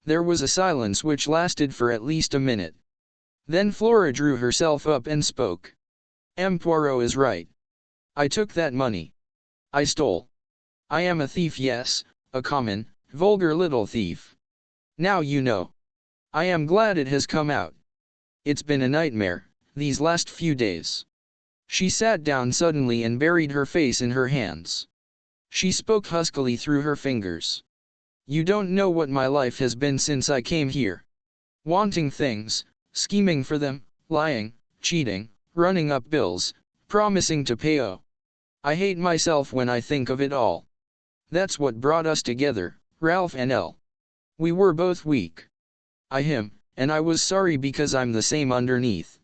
There was a silence which lasted for at least a minute. Then Flora drew herself up and spoke. M. Poirot is right. I took that money. I stole. I am a thief, yes, a common, vulgar little thief. Now you know. I am glad it has come out. It's been a nightmare, these last few days. She sat down suddenly and buried her face in her hands. She spoke huskily through her fingers. You don't know what my life has been since I came here. Wanting things, scheming for them, lying, cheating, running up bills, promising to pay. Oh, I hate myself when I think of it all. That's what brought us together, Ralph and Elle. We were both weak. I him, and I was sorry because I'm the same underneath.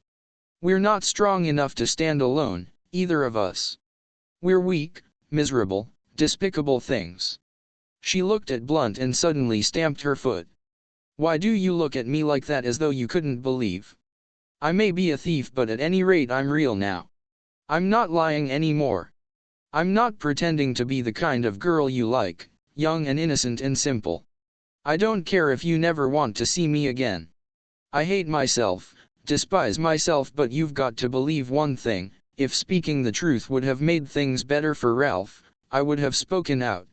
We're not strong enough to stand alone, either of us. We're weak, miserable, despicable things. She looked at Blunt and suddenly stamped her foot. Why do you look at me like that, as though you couldn't believe? I may be a thief, but at any rate I'm real now. I'm not lying anymore. I'm not pretending to be the kind of girl you like, young and innocent and simple. I don't care if you never want to see me again. I hate myself, despise myself, but you've got to believe one thing: if speaking the truth would have made things better for Ralph, I would have spoken out.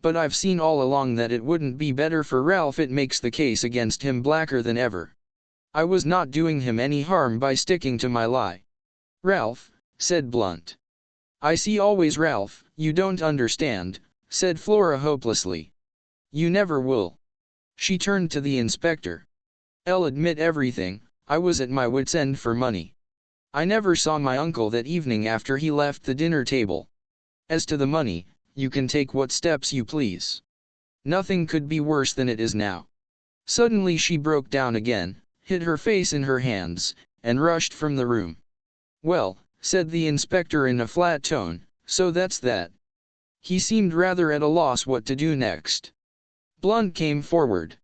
But I've seen all along that it wouldn't be better for Ralph. It makes the case against him blacker than ever. I was not doing him any harm by sticking to my lie. Ralph, said Blunt. I see always, Ralph. You don't understand, said Flora hopelessly. You never will. She turned to the inspector. I'll admit everything. I was at my wits' end for money. I never saw my uncle that evening after he left the dinner table. As to the money, you can take what steps you please. Nothing could be worse than it is now. Suddenly she broke down again, hid her face in her hands, and rushed from the room. Well, said the inspector in a flat tone, so that's that. He seemed rather at a loss what to do next. Blunt came forward.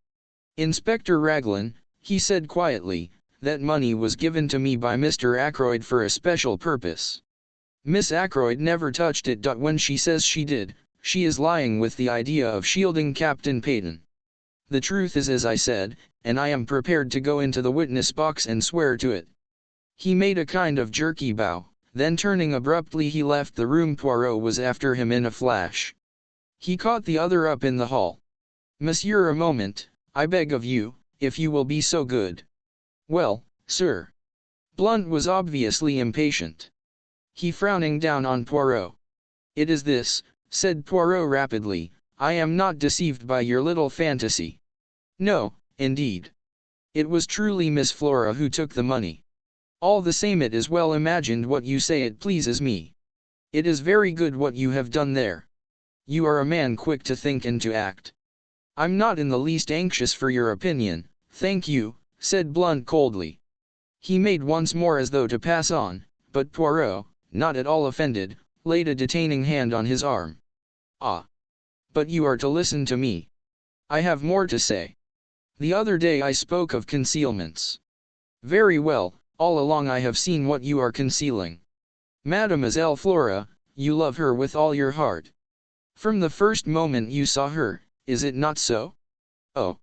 Inspector Raglan, he said quietly, that money was given to me by Mr. Ackroyd for a special purpose. Miss Ackroyd never touched it. When she says she did, she is lying with the idea of shielding Captain Peyton. The truth is as I said, and I am prepared to go into the witness box and swear to it. He made a kind of jerky bow, then turning abruptly he left the room. Poirot was after him in a flash. He caught the other up in the hall. Monsieur, a moment, I beg of you, if you will be so good. Well, sir. Blunt was obviously impatient. He frowning down on Poirot. It is this, said Poirot rapidly, I am not deceived by your little fantasy. No, indeed. It was truly Miss Flora who took the money. All the same, it is well imagined what you say. It pleases me. It is very good what you have done there. You are a man quick to think and to act. I'm not in the least anxious for your opinion, thank you, said Blunt coldly. He made once more as though to pass on, but Poirot, not at all offended, laid a detaining hand on his arm. Ah! But you are to listen to me. I have more to say. The other day I spoke of concealments. Very well, all along I have seen what you are concealing. Mademoiselle Flora, you love her with all your heart. From the first moment you saw her, is it not so? Oh!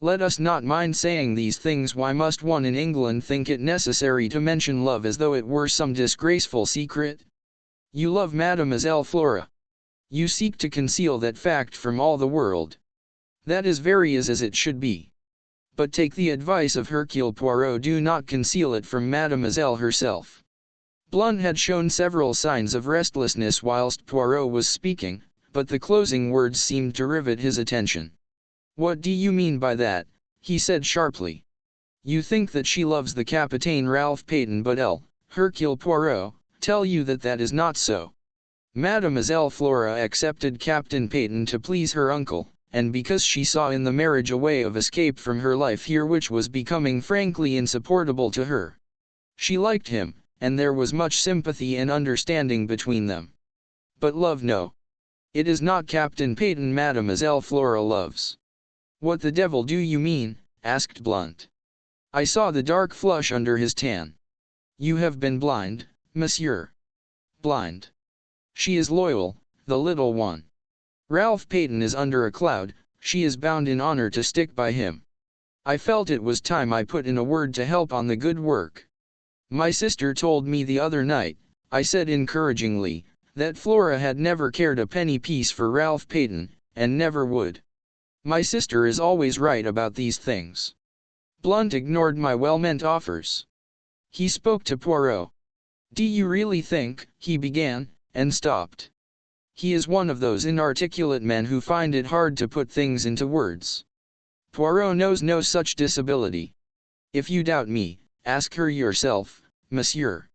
Let us not mind saying these things. Why must one in England think it necessary to mention love as though it were some disgraceful secret? You love Mademoiselle Flora. You seek to conceal that fact from all the world. That is very as it should be. But take the advice of Hercule Poirot, do not conceal it from Mademoiselle herself. Blunt had shown several signs of restlessness whilst Poirot was speaking, but the closing words seemed to rivet his attention. What do you mean by that? He said sharply. You think that she loves the Capitaine Ralph Peyton, but Hercule Poirot, tell you that that is not so. Mademoiselle Flora accepted Captain Peyton to please her uncle, and because she saw in the marriage a way of escape from her life here which was becoming frankly insupportable to her. She liked him, and there was much sympathy and understanding between them. But love, no. It is not Captain Peyton Mademoiselle Flora loves. What the devil do you mean? Asked Blunt. I saw the dark flush under his tan. You have been blind, monsieur. Blind. She is loyal, the little one. Ralph Peyton is under a cloud, she is bound in honor to stick by him. I felt it was time I put in a word to help on the good work. My sister told me the other night, I said encouragingly, that Flora had never cared a penny piece for Ralph Peyton, and never would. My sister is always right about these things. Blunt ignored my well-meant offers. He spoke to Poirot. "Do you really think," he began, and stopped. He is one of those inarticulate men who find it hard to put things into words. Poirot knows no such disability. If you doubt me, ask her yourself, monsieur.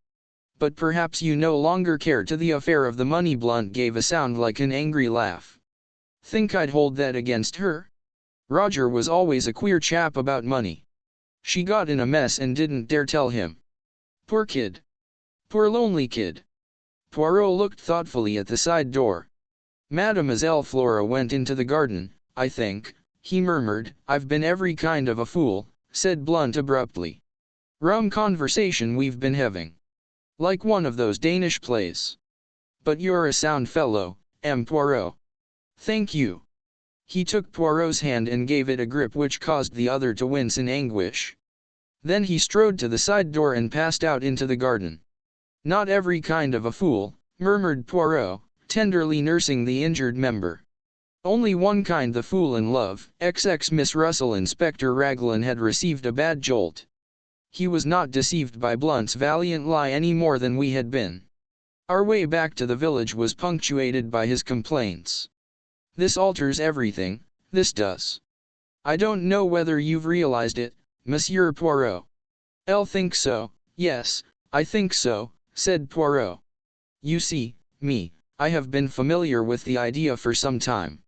But perhaps you no longer care to the affair of the money." Blunt gave a sound like an angry laugh. "Think I'd hold that against her? Roger was always a queer chap about money. She got in a mess and didn't dare tell him. Poor kid. Poor lonely kid." Poirot looked thoughtfully at the side door. "Mademoiselle Flora went into the garden, I think," he murmured. "I've been every kind of a fool," said Blunt abruptly. "Rum conversation we've been having. Like one of those Danish plays. But you're a sound fellow, M. Poirot." "Thank you." He took Poirot's hand and gave it a grip which caused the other to wince in anguish. Then he strode to the side door and passed out into the garden. "Not every kind of a fool," murmured Poirot, tenderly nursing the injured member. "Only one kind, the fool in love." XX Miss Russell. Inspector Raglan had received a bad jolt. He was not deceived by Blunt's valiant lie any more than we had been. Our way back to the village was punctuated by his complaints. "This alters everything, this does. I don't know whether you've realized it, Monsieur Poirot." "I'll think so, yes, I think so," said Poirot. "You see, I have been familiar with the idea for some time."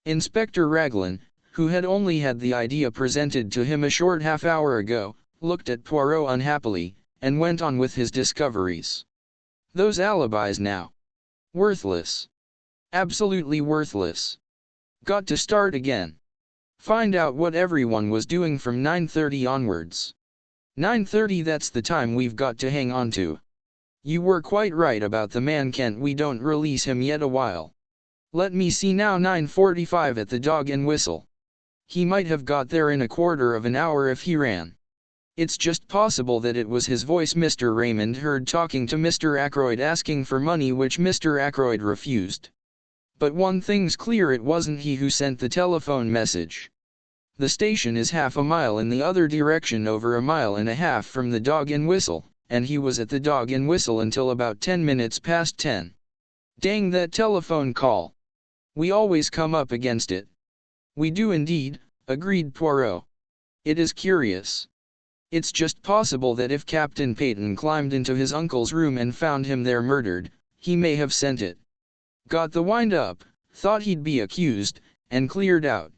Inspector Raglan, who had only had the idea presented to him a short half-hour ago, looked at Poirot unhappily, and went on with his discoveries. "Those alibis now. Worthless. Absolutely worthless. Got to start again. Find out what everyone was doing from 9:30 onwards. 9:30, that's the time we've got to hang on to. You were quite right about the man Kent, we don't release him yet a while. Let me see now, 9:45 at the Dog and Whistle. He might have got there in a quarter of an hour if he ran. It's just possible that it was his voice Mr. Raymond heard talking to Mr. Ackroyd asking for money which Mr. Ackroyd refused. But one thing's clear, it wasn't he who sent the telephone message. The station is half a mile in the other direction, over a mile and a half from the Dog and Whistle, and he was at the Dog and Whistle until about 10 minutes past 10. Dang that telephone call. We always come up against it." "We do indeed," agreed Poirot. "It is curious. It's just possible that if Captain Peyton climbed into his uncle's room and found him there murdered, he may have sent it. Got the wind up, thought he'd be accused, and cleared out.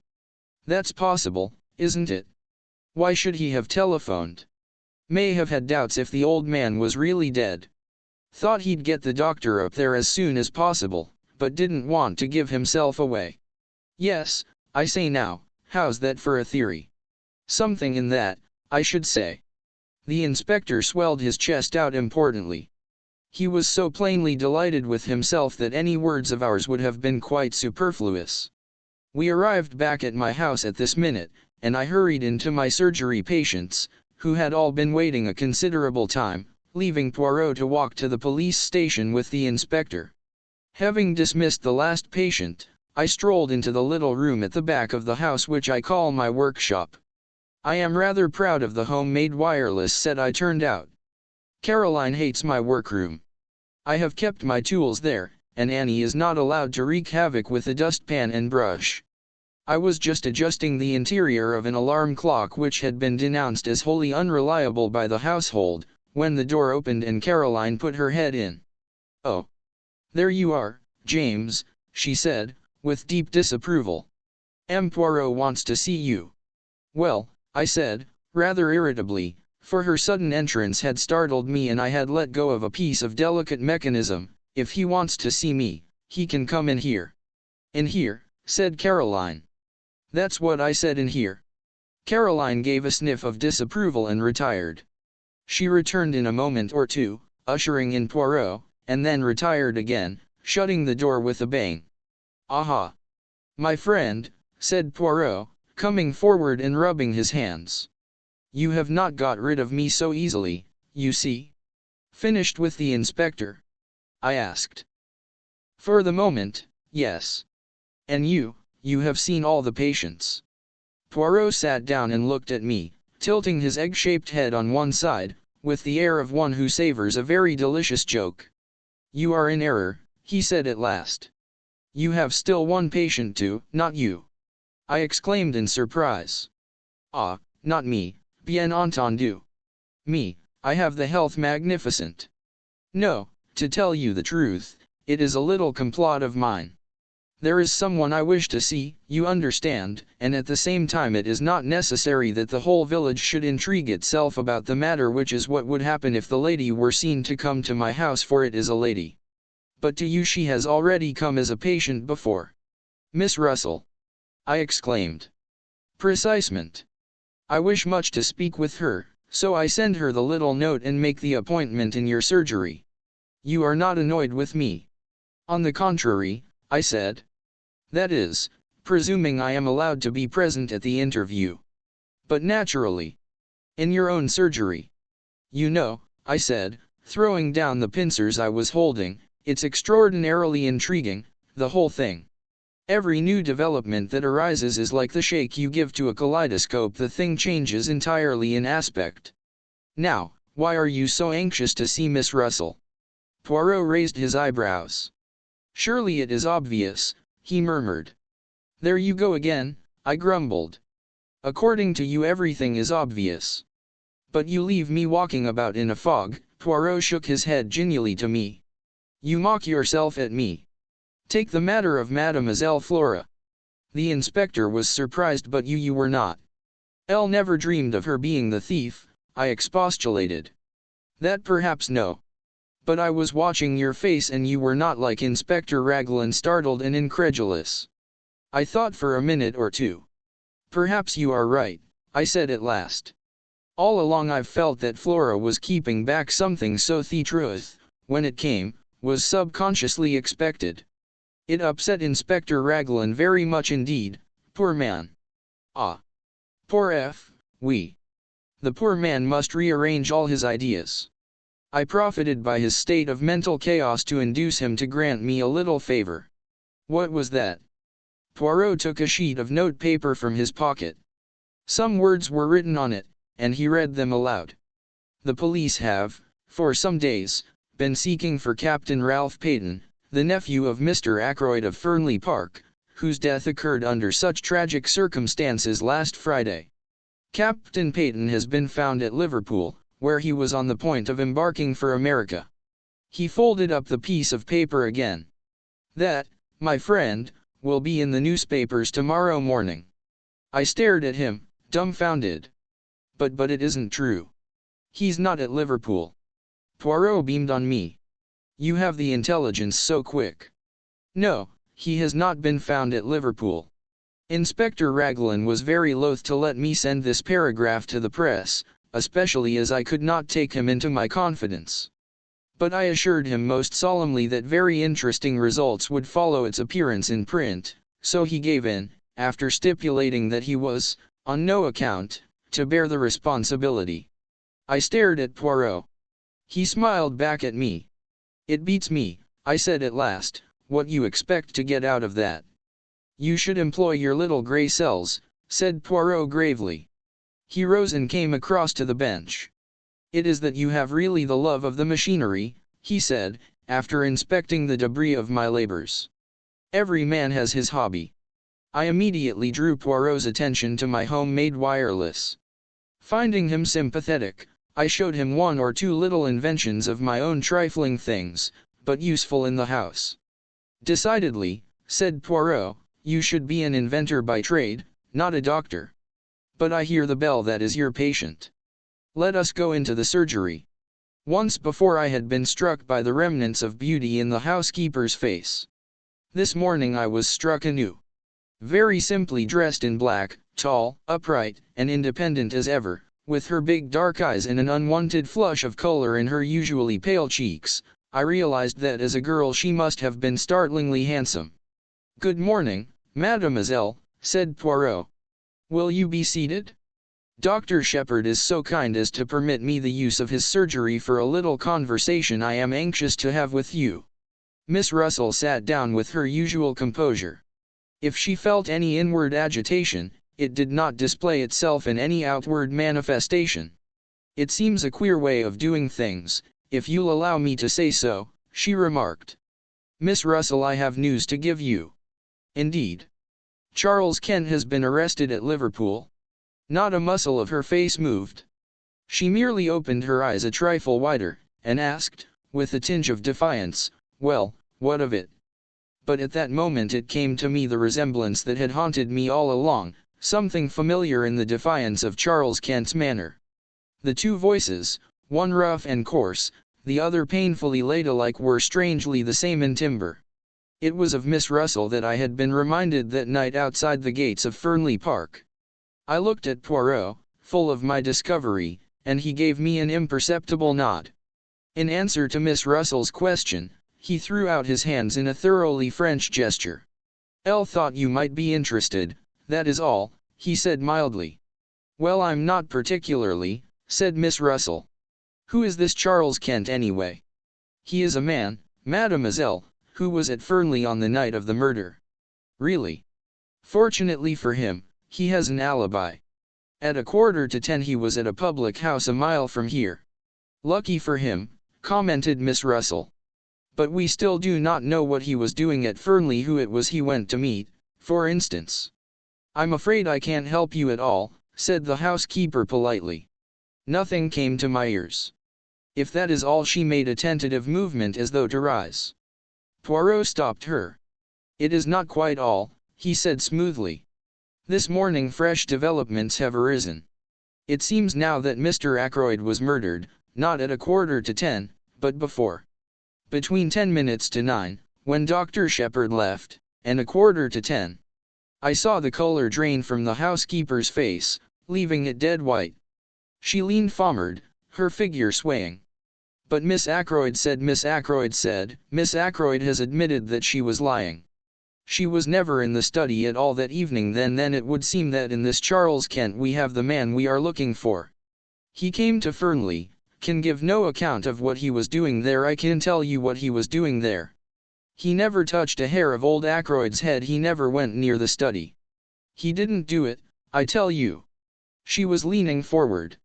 That's possible, isn't it? Why should he have telephoned? May have had doubts if the old man was really dead. Thought he'd get the doctor up there as soon as possible, but didn't want to give himself away. Yes, I say now, how's that for a theory? Something in that, I should say." The inspector swelled his chest out importantly. He was so plainly delighted with himself that any words of ours would have been quite superfluous. "We arrived back at my house at this minute, and I hurried into my surgery patients, who had all been waiting a considerable time, leaving Poirot to walk to the police station with the inspector. Having dismissed the last patient, I strolled into the little room at the back of the house which I call my workshop. I am rather proud of the homemade wireless set I turned out. Caroline hates my workroom. I have kept my tools there, and Annie is not allowed to wreak havoc with a dustpan and brush. I was just adjusting the interior of an alarm clock which had been denounced as wholly unreliable by the household, when the door opened and Caroline put her head in. "Oh, there you are, James," she said, with deep disapproval. "M. Poirot wants to see you." "Well," I said, rather irritably, for her sudden entrance had startled me and I had let go of a piece of delicate mechanism, "if he wants to see me, he can come in here." "In here," said Caroline. "That's what I said, in here." Caroline gave a sniff of disapproval and retired. She returned in a moment or two, ushering in Poirot, and then retired again, shutting the door with a bang. "Aha! My friend," said Poirot, coming forward and rubbing his hands. You have not got rid of me so easily, you see. Finished with the inspector? I asked. For the moment, yes. And you have seen all the patients. Poirot sat down and looked at me, tilting his egg-shaped head on one side, with the air of one who savors a very delicious joke. You are in error, he said at last. You have still one patient too, not you. I exclaimed in surprise. Ah, not me, bien entendu. Me, I have the health magnificent. No, to tell you the truth, it is a little complot of mine. There is someone I wish to see, you understand, and at the same time it is not necessary that the whole village should intrigue itself about the matter, which is what would happen if the lady were seen to come to my house, for it is a lady. But to you she has already come as a patient before. Miss Russell, I exclaimed. Precisement. I wish much to speak with her, so I send her the little note and make the appointment in your surgery. You are not annoyed with me? On the contrary, I said. That is, presuming I am allowed to be present at the interview. But naturally. In your own surgery. You know, I said, throwing down the pincers I was holding, it's extraordinarily intriguing, the whole thing. Every new development that arises is like the shake you give to a kaleidoscope, the thing changes entirely in aspect. Now, why are you so anxious to see Miss Russell? Poirot raised his eyebrows. Surely it is obvious, he murmured. There you go again, I grumbled. According to you everything is obvious. But you leave me walking about in a fog. Poirot shook his head genially to me. You mock yourself at me. Take the matter of Mademoiselle Flora. The inspector was surprised, but you were not. Elle never dreamed of her being the thief, I expostulated. That perhaps no. But I was watching your face and you were not like Inspector Raglan, startled and incredulous. I thought for a minute or two. Perhaps you are right, I said at last. All along I've felt that Flora was keeping back something, so the truth, when it came, was subconsciously expected. It upset Inspector Raglan very much indeed, poor man. Ah. Poor F. Oui. The poor man must rearrange all his ideas. I profited by his state of mental chaos to induce him to grant me a little favor. What was that? Poirot took a sheet of notepaper from his pocket. Some words were written on it, and he read them aloud. The police have, for some days, been seeking for Captain Ralph Peyton, the nephew of Mr. Ackroyd of Fernley Park, whose death occurred under such tragic circumstances last Friday. Captain Peyton has been found at Liverpool, where he was on the point of embarking for America. He folded up the piece of paper again. That, my friend, will be in the newspapers tomorrow morning. I stared at him, dumbfounded. But it isn't true. He's not at Liverpool. Poirot beamed on me. You have the intelligence so quick. No, he has not been found at Liverpool. Inspector Raglan was very loath to let me send this paragraph to the press, especially as I could not take him into my confidence. But I assured him most solemnly that very interesting results would follow its appearance in print, so he gave in, after stipulating that he was, on no account, to bear the responsibility. I stared at Poirot. He smiled back at me. It beats me, I said at last, what you expect to get out of that. You should employ your little grey cells, said Poirot gravely. He rose and came across to the bench. It is that you have really the love of the machinery, he said, after inspecting the debris of my labors. Every man has his hobby. I immediately drew Poirot's attention to my homemade wireless. Finding him sympathetic, I showed him one or two little inventions of my own, trifling things, but useful in the house. Decidedly, said Poirot, you should be an inventor by trade, not a doctor. But I hear the bell, that is your patient. Let us go into the surgery. Once before I had been struck by the remnants of beauty in the housekeeper's face. This morning I was struck anew. Very simply dressed in black, tall, upright, and independent as ever, with her big dark eyes and an unwonted flush of color in her usually pale cheeks, I realized that as a girl she must have been startlingly handsome. Good morning, mademoiselle, said Poirot. "Will you be seated? Dr. Shepherd is so kind as to permit me the use of his surgery for a little conversation I am anxious to have with you." Miss Russell sat down with her usual composure. If she felt any inward agitation, it did not display itself in any outward manifestation. "It seems a queer way of doing things, if you'll allow me to say so," she remarked. "Miss Russell, I have news to give you." "Indeed? Charles Kent has been arrested at Liverpool?" Not a muscle of her face moved. She merely opened her eyes a trifle wider, and asked, with a tinge of defiance, "Well, what of it?" But at that moment it came to me the resemblance that had haunted me all along, something familiar in the defiance of Charles Kent's manner. The two voices, one rough and coarse, the other painfully ladylike, were strangely the same in timbre. It was of Miss Russell that I had been reminded that night outside the gates of Fernley Park. I looked at Poirot, full of my discovery, and he gave me an imperceptible nod. In answer to Miss Russell's question, he threw out his hands in a thoroughly French gesture. "Elle thought you might be interested, that is all," he said mildly. "Well, I'm not particularly," said Miss Russell. "Who is this Charles Kent anyway?" "He is a man, mademoiselle, who was at Fernley on the night of the murder." "Really?" "Fortunately for him, he has an alibi. At 9:15 he was at a public house a mile from here." "Lucky for him," commented Miss Russell. "But we still do not know what he was doing at Fernley, who it was he went to meet, for instance." "I'm afraid I can't help you at all," said the housekeeper politely. "Nothing came to my ears." "If that is all," she made a tentative movement as though to rise. Poirot stopped her. "It is not quite all," he said smoothly. "This morning fresh developments have arisen. It seems now that Mr. Ackroyd was murdered, not at 9:15, but before. Between 10 minutes to 9, when Dr. Shepherd left, and 9:15. I saw the color drain from the housekeeper's face, leaving it dead white. She leaned forward, her figure swaying. "But Miss Ackroyd said, Miss Ackroyd has admitted that she was lying. She was never in the study at all that evening." Then it would seem that in this Charles Kent we have the man we are looking for. He came to Fernley, can give no account of what he was doing there. I can tell you what he was doing there. He never touched a hair of old Ackroyd's head, he never went near the study. He didn't do it, I tell you." She was leaning forward.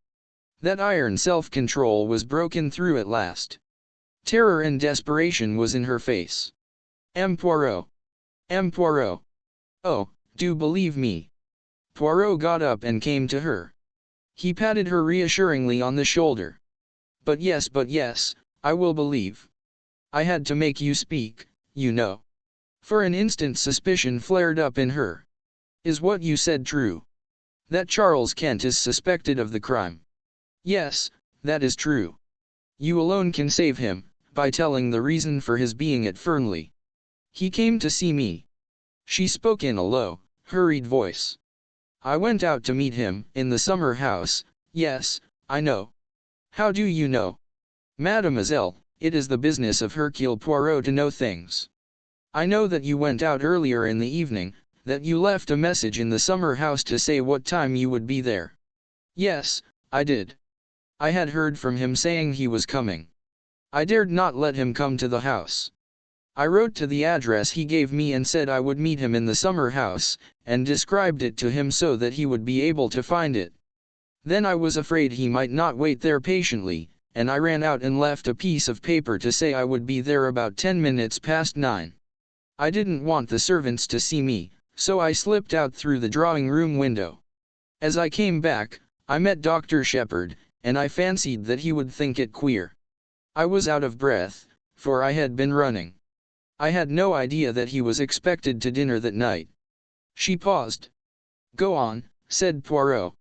That iron self-control was broken through at last. Terror and desperation was in her face. Poirot. Poirot. Oh, do believe me." Poirot got up and came to her. He patted her reassuringly on the shoulder. But yes, I will believe. I had to make you speak, you know." For an instant suspicion flared up in her. "Is what you said true? That Charles Kent is suspected of the crime?" "Yes, that is true. You alone can save him, by telling the reason for his being at Fernley. He came to see me." She spoke in a low, hurried voice. "I went out to meet him, in the summer house." "Yes, I know." "How do you know?" "Mademoiselle, it is the business of Hercule Poirot to know things. I know that you went out earlier in the evening, that you left a message in the summer house to say what time you would be there." "Yes, I did. I had heard from him saying he was coming. I dared not let him come to the house. I wrote to the address he gave me and said I would meet him in the summer house, and described it to him so that he would be able to find it. Then I was afraid he might not wait there patiently, and I ran out and left a piece of paper to say I would be there about 10 minutes past 9. I didn't want the servants to see me, so I slipped out through the drawing-room window. As I came back, I met Dr. Shepherd, and I fancied that he would think it queer. I was out of breath, for I had been running. I had no idea that he was expected to dinner that night." She paused. "Go on," said Poirot.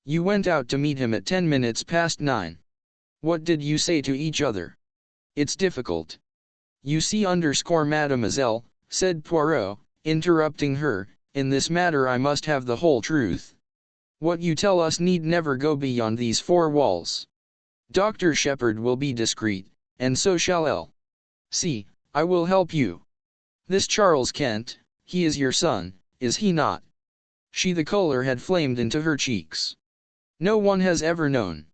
"You went out to meet him at 10 minutes past 9. What did you say to each other?" "It's difficult. You see, mademoiselle," said Poirot, interrupting her, "in this matter I must have the whole truth. What you tell us need never go beyond these 4 walls. Dr. Shepherd will be discreet, and so shall Elle. See, I will help you. This Charles Kent, he is your son, is he not?" The color had flamed into her cheeks. No one has ever known.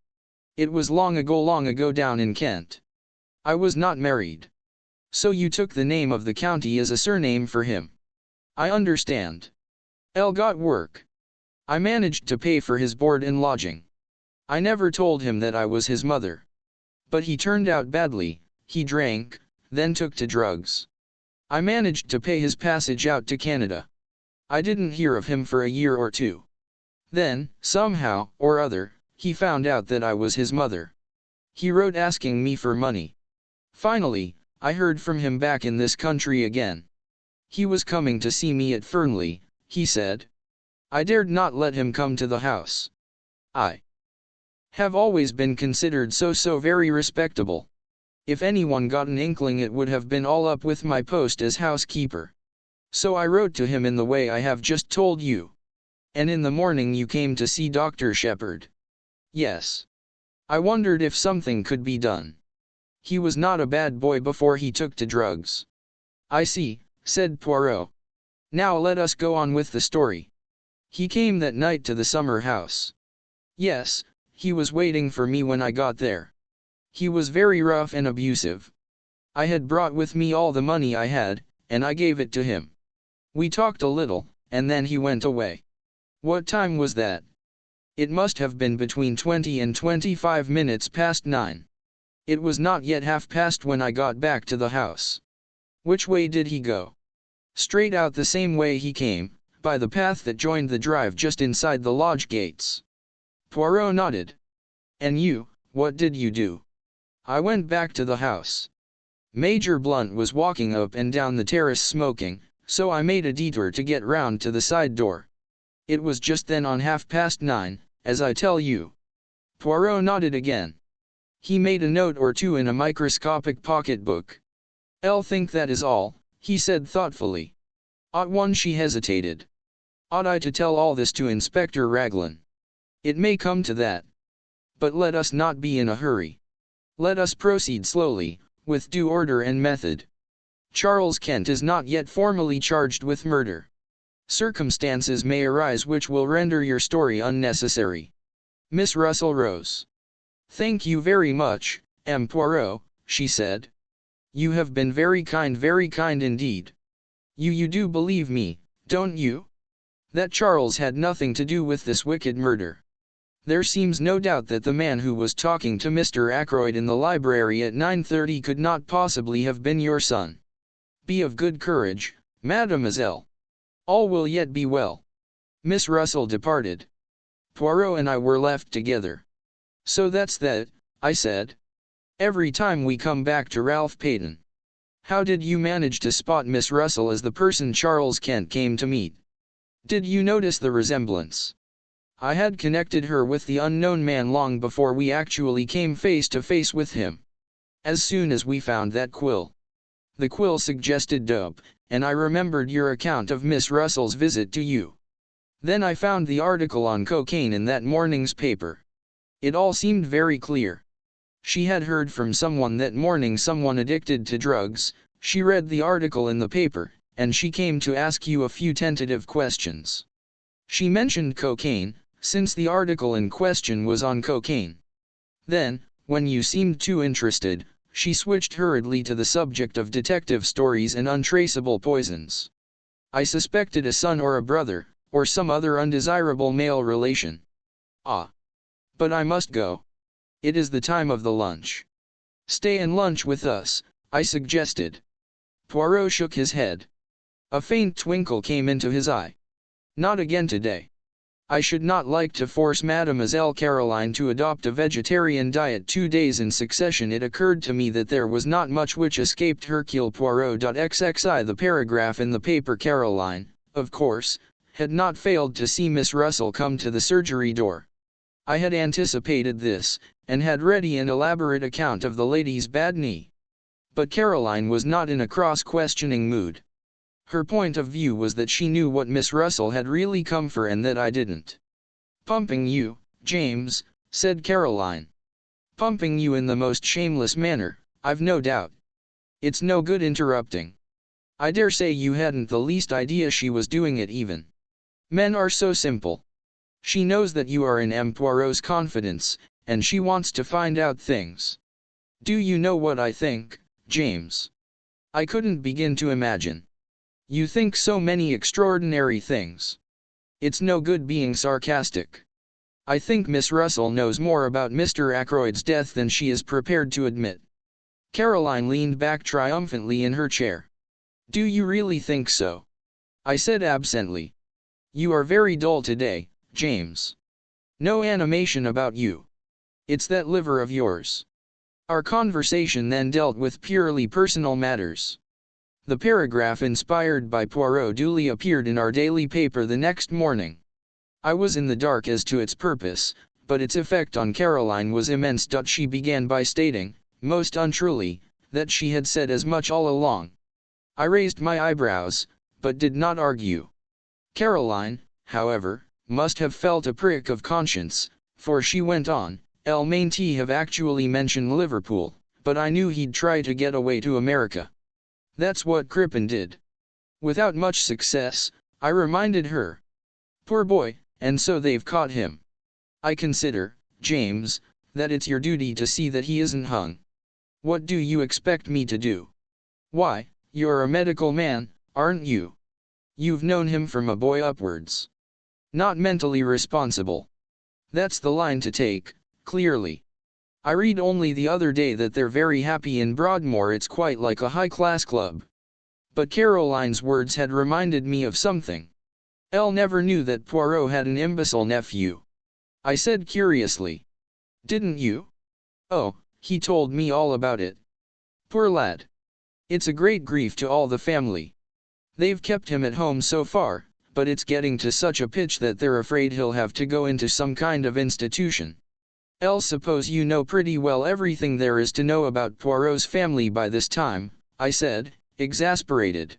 It was long ago down in Kent. I was not married. So you took the name of the county as a surname for him. I understand. L got work. I managed to pay for his board and lodging. I never told him that I was his mother. But he turned out badly, he drank, then took to drugs. I managed to pay his passage out to Canada. I didn't hear of him for a year or two. Then, somehow or other, he found out that I was his mother. He wrote asking me for money. Finally, I heard from him back in this country again. He was coming to see me at Fernley, he said. I dared not let him come to the house. I have always been considered so very respectable. If anyone got an inkling, it would have been all up with my post as housekeeper. So I wrote to him in the way I have just told you. And in the morning you came to see Dr. Shepherd. Yes. I wondered if something could be done. He was not a bad boy before he took to drugs. I see, said Poirot. Now let us go on with the story. He came that night to the summer house. Yes, he was waiting for me when I got there. He was very rough and abusive. I had brought with me all the money I had, and I gave it to him. We talked a little, and then he went away. What time was that? It must have been between 20 and 25 minutes past 9. It was not yet 1:30 when I got back to the house. Which way did he go? Straight out the same way he came, by the path that joined the drive just inside the lodge gates. Poirot nodded. And you, what did you do? I went back to the house. Major Blunt was walking up and down the terrace smoking, so I made a detour to get round to the side door. It was just then on 9:30, as I tell you. Poirot nodded again. He made a note or two in a microscopic pocket-book. I'll think that is all, he said thoughtfully. She hesitated. Ought I to tell all this to Inspector Raglan? It may come to that. But let us not be in a hurry. Let us proceed slowly, with due order and method. Charles Kent is not yet formally charged with murder. Circumstances may arise which will render your story unnecessary. Miss Russell rose. Thank you very much, M. Poirot, she said. You have been very kind indeed. You do believe me, don't you? That Charles had nothing to do with this wicked murder. There seems no doubt that the man who was talking to Mr. Ackroyd in the library at 9:30 could not possibly have been your son. Be of good courage, mademoiselle. All will yet be well. Miss Russell departed. Poirot and I were left together. So that's that, I said. Every time we come back to Ralph Peyton. How did you manage to spot Miss Russell as the person Charles Kent came to meet? Did you notice the resemblance? I had connected her with the unknown man long before we actually came face to face with him. As soon as we found that quill. The quill suggested dope, and I remembered your account of Miss Russell's visit to you. Then I found the article on cocaine in that morning's paper. It all seemed very clear. She had heard from someone that morning, someone addicted to drugs. She read the article in the paper, and she came to ask you a few tentative questions. She mentioned cocaine, since the article in question was on cocaine. Then, when you seemed too interested, she switched hurriedly to the subject of detective stories and untraceable poisons. I suspected a son or a brother, or some other undesirable male relation. Ah. But I must go. It is the time of the lunch. Stay and lunch with us, I suggested. Poirot shook his head. A faint twinkle came into his eye. Not again today. I should not like to force Mademoiselle Caroline to adopt a vegetarian diet 2 days in succession. It occurred to me that there was not much which escaped Hercule Poirot. XXI The paragraph in the paper. Caroline, of course, had not failed to see Miss Russell come to the surgery door. I had anticipated this, and had ready an elaborate account of the lady's bad knee. But Caroline was not in a cross-questioning mood. Her point of view was that she knew what Miss Russell had really come for and that I didn't. Pumping you, James, said Caroline. Pumping you in the most shameless manner, I've no doubt. It's no good interrupting. I dare say you hadn't the least idea she was doing it even. Men are so simple. She knows that you are in M. Poirot's confidence, and she wants to find out things. Do you know what I think, James? I couldn't begin to imagine. You think so many extraordinary things. It's no good being sarcastic. I think Miss Russell knows more about Mr. Ackroyd's death than she is prepared to admit. Caroline leaned back triumphantly in her chair. Do you really think so? I said absently. You are very dull today, James. No animation about you. It's that liver of yours. Our conversation then dealt with purely personal matters. The paragraph inspired by Poirot duly appeared in our daily paper the next morning. I was in the dark as to its purpose, but its effect on Caroline was immense. She began by stating, most untruly, that she had said as much all along. I raised my eyebrows, but did not argue. Caroline, however, must have felt a prick of conscience, for she went on, "El mayn't have actually mentioned Liverpool, but I knew he'd try to get away to America. That's what Crippen did." Without much success, I reminded her. Poor boy, and so they've caught him. I consider, James, that it's your duty to see that he isn't hung. What do you expect me to do? Why, you're a medical man, aren't you? You've known him from a boy upwards. Not mentally responsible. That's the line to take, clearly. I read only the other day that they're very happy in Broadmoor. It's quite like a high-class club. But Caroline's words had reminded me of something. Elle never knew that Poirot had an imbecile nephew. I said curiously. Didn't you? Oh, he told me all about it. Poor lad. It's a great grief to all the family. They've kept him at home so far, but it's getting to such a pitch that they're afraid he'll have to go into some kind of institution. Elle, suppose you know pretty well everything there is to know about Poirot's family by this time, I said, exasperated.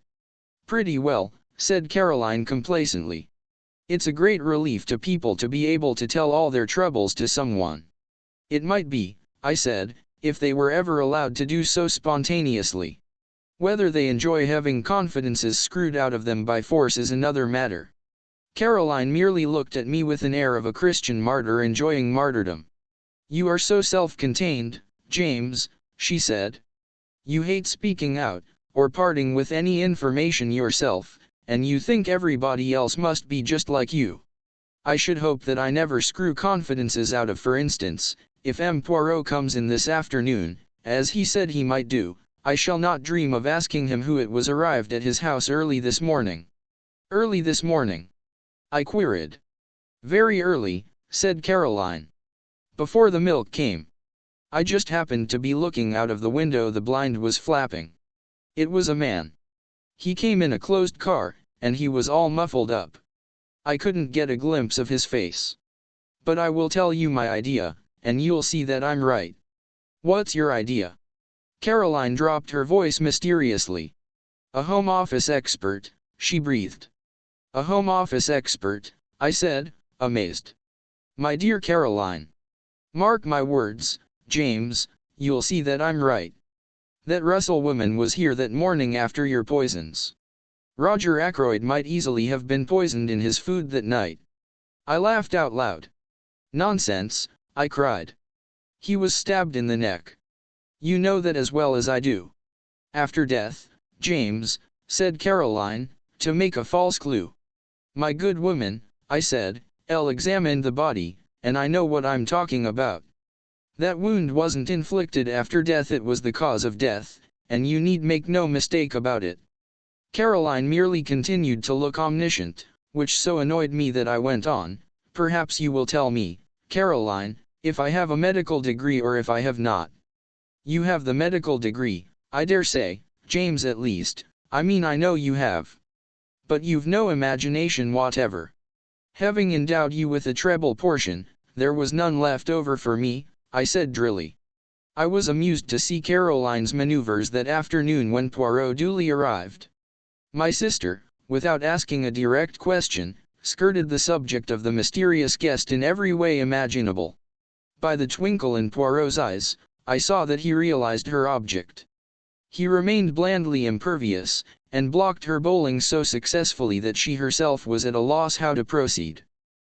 Pretty well, said Caroline complacently. It's a great relief to people to be able to tell all their troubles to someone. It might be, I said, if they were ever allowed to do so spontaneously. Whether they enjoy having confidences screwed out of them by force is another matter. Caroline merely looked at me with an air of a Christian martyr enjoying martyrdom. You are so self-contained, James, she said. You hate speaking out, or parting with any information yourself, and you think everybody else must be just like you. I should hope that I never screw confidences out of. For instance, if M. Poirot comes in this afternoon, as he said he might do, I shall not dream of asking him who it was arrived at his house early this morning. Early this morning? I queried. Very early, said Caroline. Before the milk came. I just happened to be looking out of the window. The blind was flapping. It was a man. He came in a closed car, and he was all muffled up. I couldn't get a glimpse of his face. But I will tell you my idea, and you'll see that I'm right. What's your idea? Caroline dropped her voice mysteriously. A home office expert, she breathed. A home office expert, I said, amazed. My dear Caroline. Mark my words, James, you'll see that I'm right. That Russell woman was here that morning after your poisons. Roger Ackroyd might easily have been poisoned in his food that night. I laughed out loud. Nonsense, I cried. He was stabbed in the neck. You know that as well as I do. After death, James, said Caroline, to make a false clue. My good woman, I said, Elle examined the body, and I know what I'm talking about. That wound wasn't inflicted after death, it was the cause of death, and you need make no mistake about it. Caroline merely continued to look omniscient, which so annoyed me that I went on, perhaps you will tell me, Caroline, if I have a medical degree or if I have not. You have the medical degree, I dare say, James, at least, I mean I know you have. But you've no imagination whatever. Having endowed you with a treble portion, there was none left over for me, I said drily. I was amused to see Caroline's maneuvers that afternoon when Poirot duly arrived. My sister, without asking a direct question, skirted the subject of the mysterious guest in every way imaginable. By the twinkle in Poirot's eyes, I saw that he realized her object. He remained blandly impervious, and blocked her bowling so successfully that she herself was at a loss how to proceed.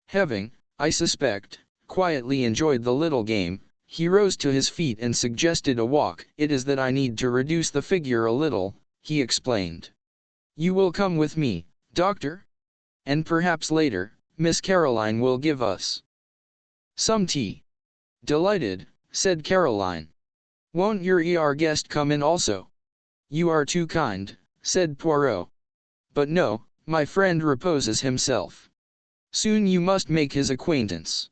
Having, I suspect, quietly enjoyed the little game, he rose to his feet and suggested a walk. "It is that I need to reduce the figure a little," he explained. "You will come with me, Doctor? And perhaps later, Miss Caroline will give us some tea." "Delighted," said Caroline. "Won't your guest come in also?" "You are too kind," said Poirot. "But no, my friend reposes himself. Soon you must make his acquaintance."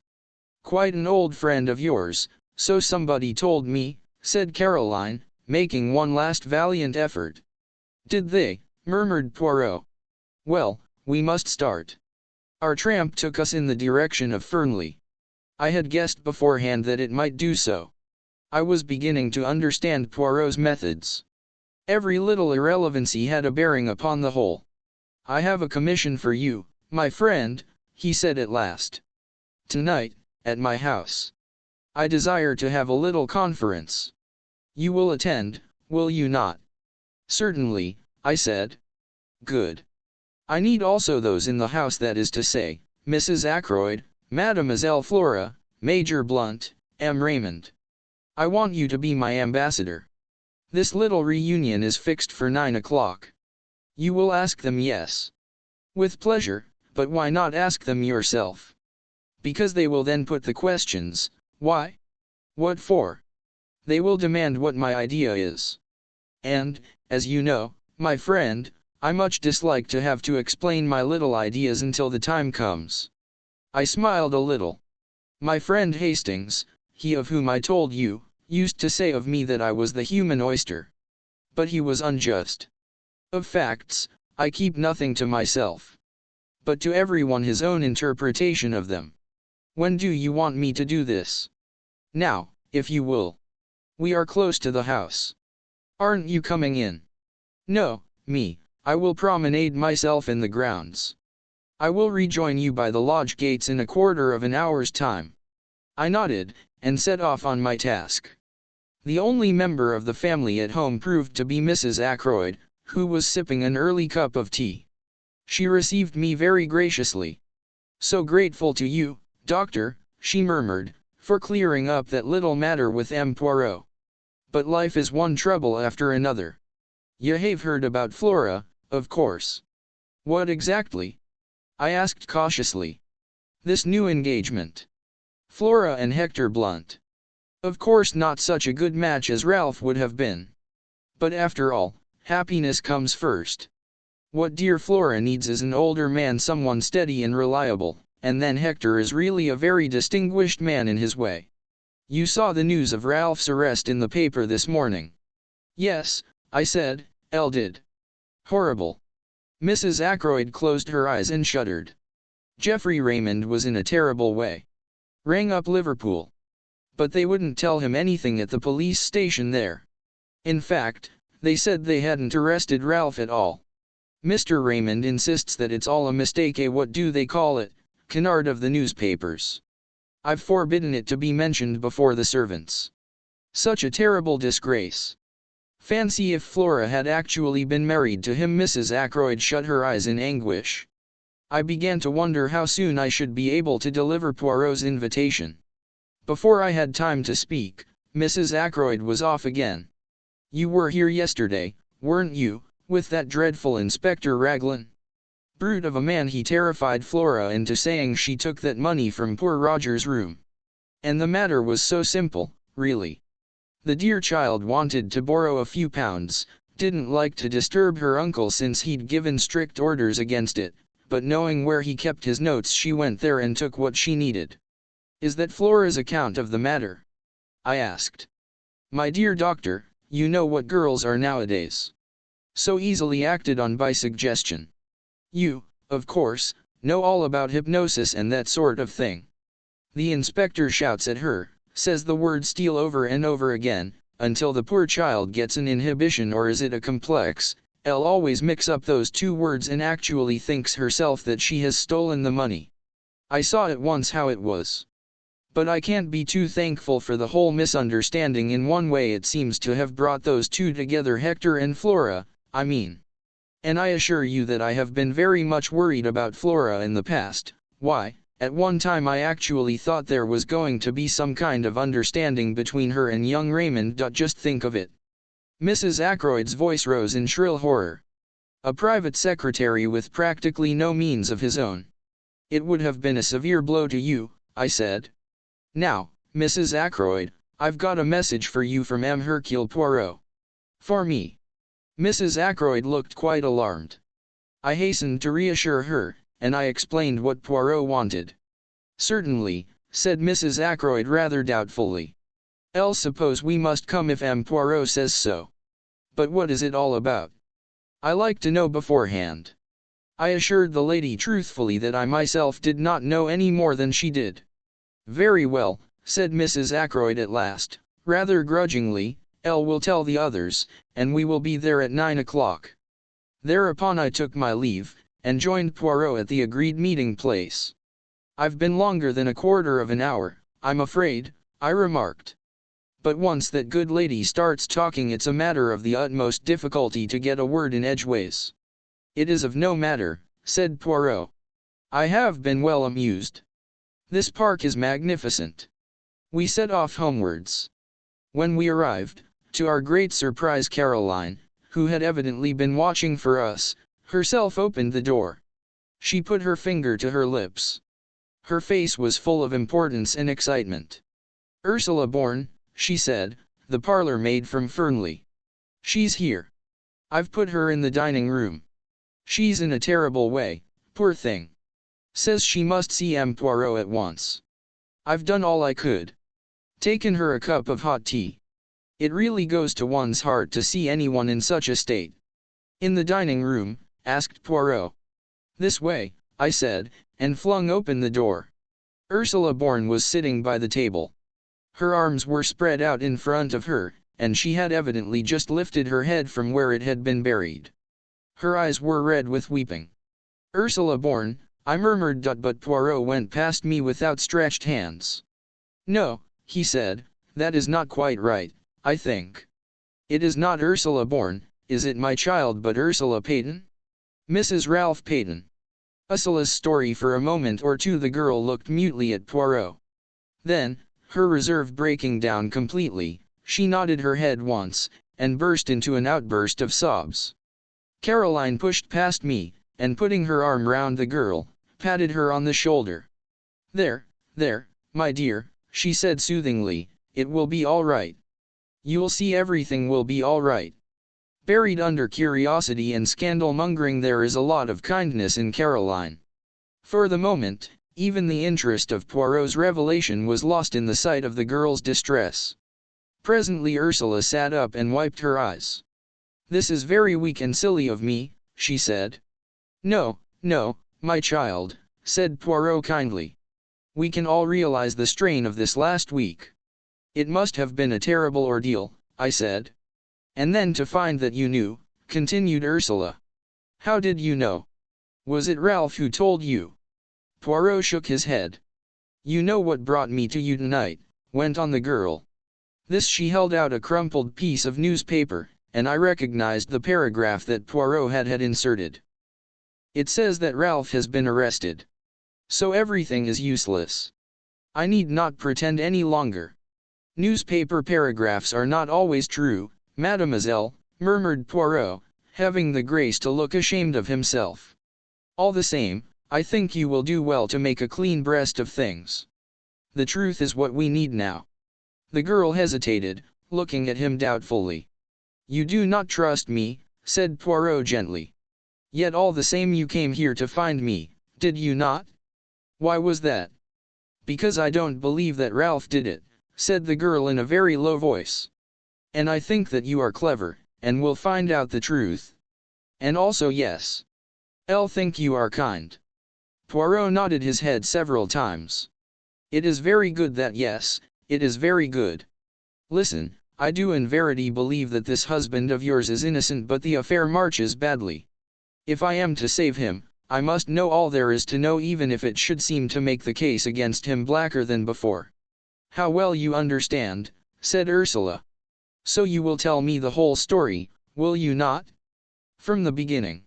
"Quite an old friend of yours, so somebody told me," said Caroline, making one last valiant effort. "Did they?" murmured Poirot. "Well, we must start." Our tramp took us in the direction of Fernley. I had guessed beforehand that it might do so. I was beginning to understand Poirot's methods. Every little irrelevancy had a bearing upon the whole. "I have a commission for you, my friend," he said at last. "Tonight, at my house. I desire to have a little conference. You will attend, will you not?" "Certainly," I said. "Good. I need also those in the house, that is to say, Mrs. Ackroyd, Mademoiselle Flora, Major Blunt, M. Raymond. I want you to be my ambassador. This little reunion is fixed for 9 o'clock. You will ask them, yes? With pleasure, but why not ask them yourself? Because they will then put the questions. Why? What for? They will demand what my idea is. And, as you know, my friend, I much dislike to have to explain my little ideas until the time comes." I smiled a little. "My friend Hastings, he of whom I told you, used to say of me that I was the human oyster. But he was unjust. Of facts, I keep nothing to myself. But to everyone his own interpretation of them. When do you want me to do this?" "Now, if you will. We are close to the house. Aren't you coming in?" "No, me, I will promenade myself in the grounds. I will rejoin you by the lodge gates in a quarter of an hour's time." I nodded, and set off on my task. The only member of the family at home proved to be Mrs. Ackroyd, who was sipping an early cup of tea. She received me very graciously. "So grateful to you, Doctor," she murmured, "for clearing up that little matter with M. Poirot. But life is one trouble after another. You have heard about Flora, of course." "What exactly?" I asked cautiously. "This new engagement. Flora and Hector Blunt. Of course not such a good match as Ralph would have been. But after all, happiness comes first. What dear Flora needs is an older man, someone steady and reliable, and then Hector is really a very distinguished man in his way. You saw the news of Ralph's arrest in the paper this morning." "Yes," I said, "Elle did. Horrible." Mrs. Ackroyd closed her eyes and shuddered. "Geoffrey Raymond was in a terrible way. Rang up Liverpool. But they wouldn't tell him anything at the police station there. In fact, they said they hadn't arrested Ralph at all. Mr. Raymond insists that it's all a mistake, what do they call it, canard of the newspapers. I've forbidden it to be mentioned before the servants. Such a terrible disgrace. Fancy if Flora had actually been married to him." Mrs. Ackroyd shut her eyes in anguish. I began to wonder how soon I should be able to deliver Poirot's invitation. Before I had time to speak, Mrs. Ackroyd was off again. "You were here yesterday, weren't you, with that dreadful Inspector Raglan? Brute of a man, he terrified Flora into saying she took that money from poor Roger's room. And the matter was so simple, really. The dear child wanted to borrow a few pounds, didn't like to disturb her uncle since he'd given strict orders against it, but knowing where he kept his notes, she went there and took what she needed." "Is that Flora's account of the matter?" I asked. "My dear doctor, you know what girls are nowadays. So easily acted on by suggestion. You, of course, know all about hypnosis and that sort of thing. The inspector shouts at her, says the word steal over and over again, until the poor child gets an inhibition, or is it a complex? Elle always mix up those two words and actually thinks herself that she has stolen the money. I saw at once how it was. But I can't be too thankful for the whole misunderstanding. In one way it seems to have brought those two together, Hector and Flora, I mean. And I assure you that I have been very much worried about Flora in the past. Why, at one time I actually thought there was going to be some kind of understanding between her and young Raymond. Just think of it. Mrs. Ackroyd's voice rose in shrill horror. A private secretary with practically no means of his own. It would have been a severe blow to you, I said. Now, Mrs. Ackroyd, I've got a message for you from M. Hercule Poirot. For me. Mrs. Ackroyd looked quite alarmed. I hastened to reassure her, and I explained what Poirot wanted. Certainly, said Mrs. Ackroyd rather doubtfully. Else suppose we must come if M. Poirot says so. But what is it all about? I like to know beforehand. I assured the lady truthfully that I myself did not know any more than she did. Very well, said Mrs. Ackroyd at last, rather grudgingly, Elle will tell the others, and we will be there at 9 o'clock. Thereupon I took my leave, and joined Poirot at the agreed meeting place. I've been longer than a quarter of an hour, I'm afraid, I remarked. But once that good lady starts talking it's a matter of the utmost difficulty to get a word in edgeways. It is of no matter, said Poirot. I have been well amused. This park is magnificent. We set off homewards. When we arrived, to our great surprise Caroline, who had evidently been watching for us, herself opened the door. She put her finger to her lips. Her face was full of importance and excitement. Ursula Bourne, she said, the parlour maid from Fernley. She's here. I've put her in the dining room. She's in a terrible way, poor thing. Says she must see M. Poirot at once. I've done all I could. Taken her a cup of hot tea. It really goes to one's heart to see anyone in such a state. In the dining room, asked Poirot. This way, I said, and flung open the door. Ursula Bourne was sitting by the table. Her arms were spread out in front of her, and she had evidently just lifted her head from where it had been buried. Her eyes were red with weeping. Ursula Bourne, I murmured, but Poirot went past me with outstretched hands. No, he said, that is not quite right, I think. It is not Ursula Bourne, is it, my child, but Ursula Peyton? Mrs. Ralph Peyton. Ursula's story. For a moment or two the girl looked mutely at Poirot. Then, her reserve breaking down completely, she nodded her head once, and burst into an outburst of sobs. Caroline pushed past me, and putting her arm round the girl, patted her on the shoulder. There, my dear, she said soothingly, it will be all right. You'll see everything will be all right. Buried under curiosity and scandal-mongering there is a lot of kindness in Caroline. For the moment, even the interest of Poirot's revelation was lost in the sight of the girl's distress. Presently Ursula sat up and wiped her eyes. This is very weak and silly of me, she said. No, my child, said Poirot kindly. We can all realize the strain of this last week. It must have been a terrible ordeal, I said. And then to find that you knew, continued Ursula. How did you know? Was it Ralph who told you? Poirot shook his head. You know what brought me to you tonight, went on the girl. This she held out a crumpled piece of newspaper, and I recognized the paragraph that Poirot had inserted. It says that Ralph has been arrested. So everything is useless. I need not pretend any longer. Newspaper paragraphs are not always true, mademoiselle, murmured Poirot, having the grace to look ashamed of himself. All the same, I think you will do well to make a clean breast of things. The truth is what we need now. The girl hesitated, looking at him doubtfully. You do not trust me, said Poirot gently. Yet all the same you came here to find me, did you not? Why was that? Because I don't believe that Ralph did it, said the girl in a very low voice. And I think that you are clever, and will find out the truth. And also yes. I'll think you are kind. Poirot nodded his head several times. It is very good that yes, it is very good. Listen, I do in verity believe that this husband of yours is innocent, but the affair marches badly. If I am to save him, I must know all there is to know, even if it should seem to make the case against him blacker than before. How well you understand, said Ursula. So you will tell me the whole story, will you not? From the beginning.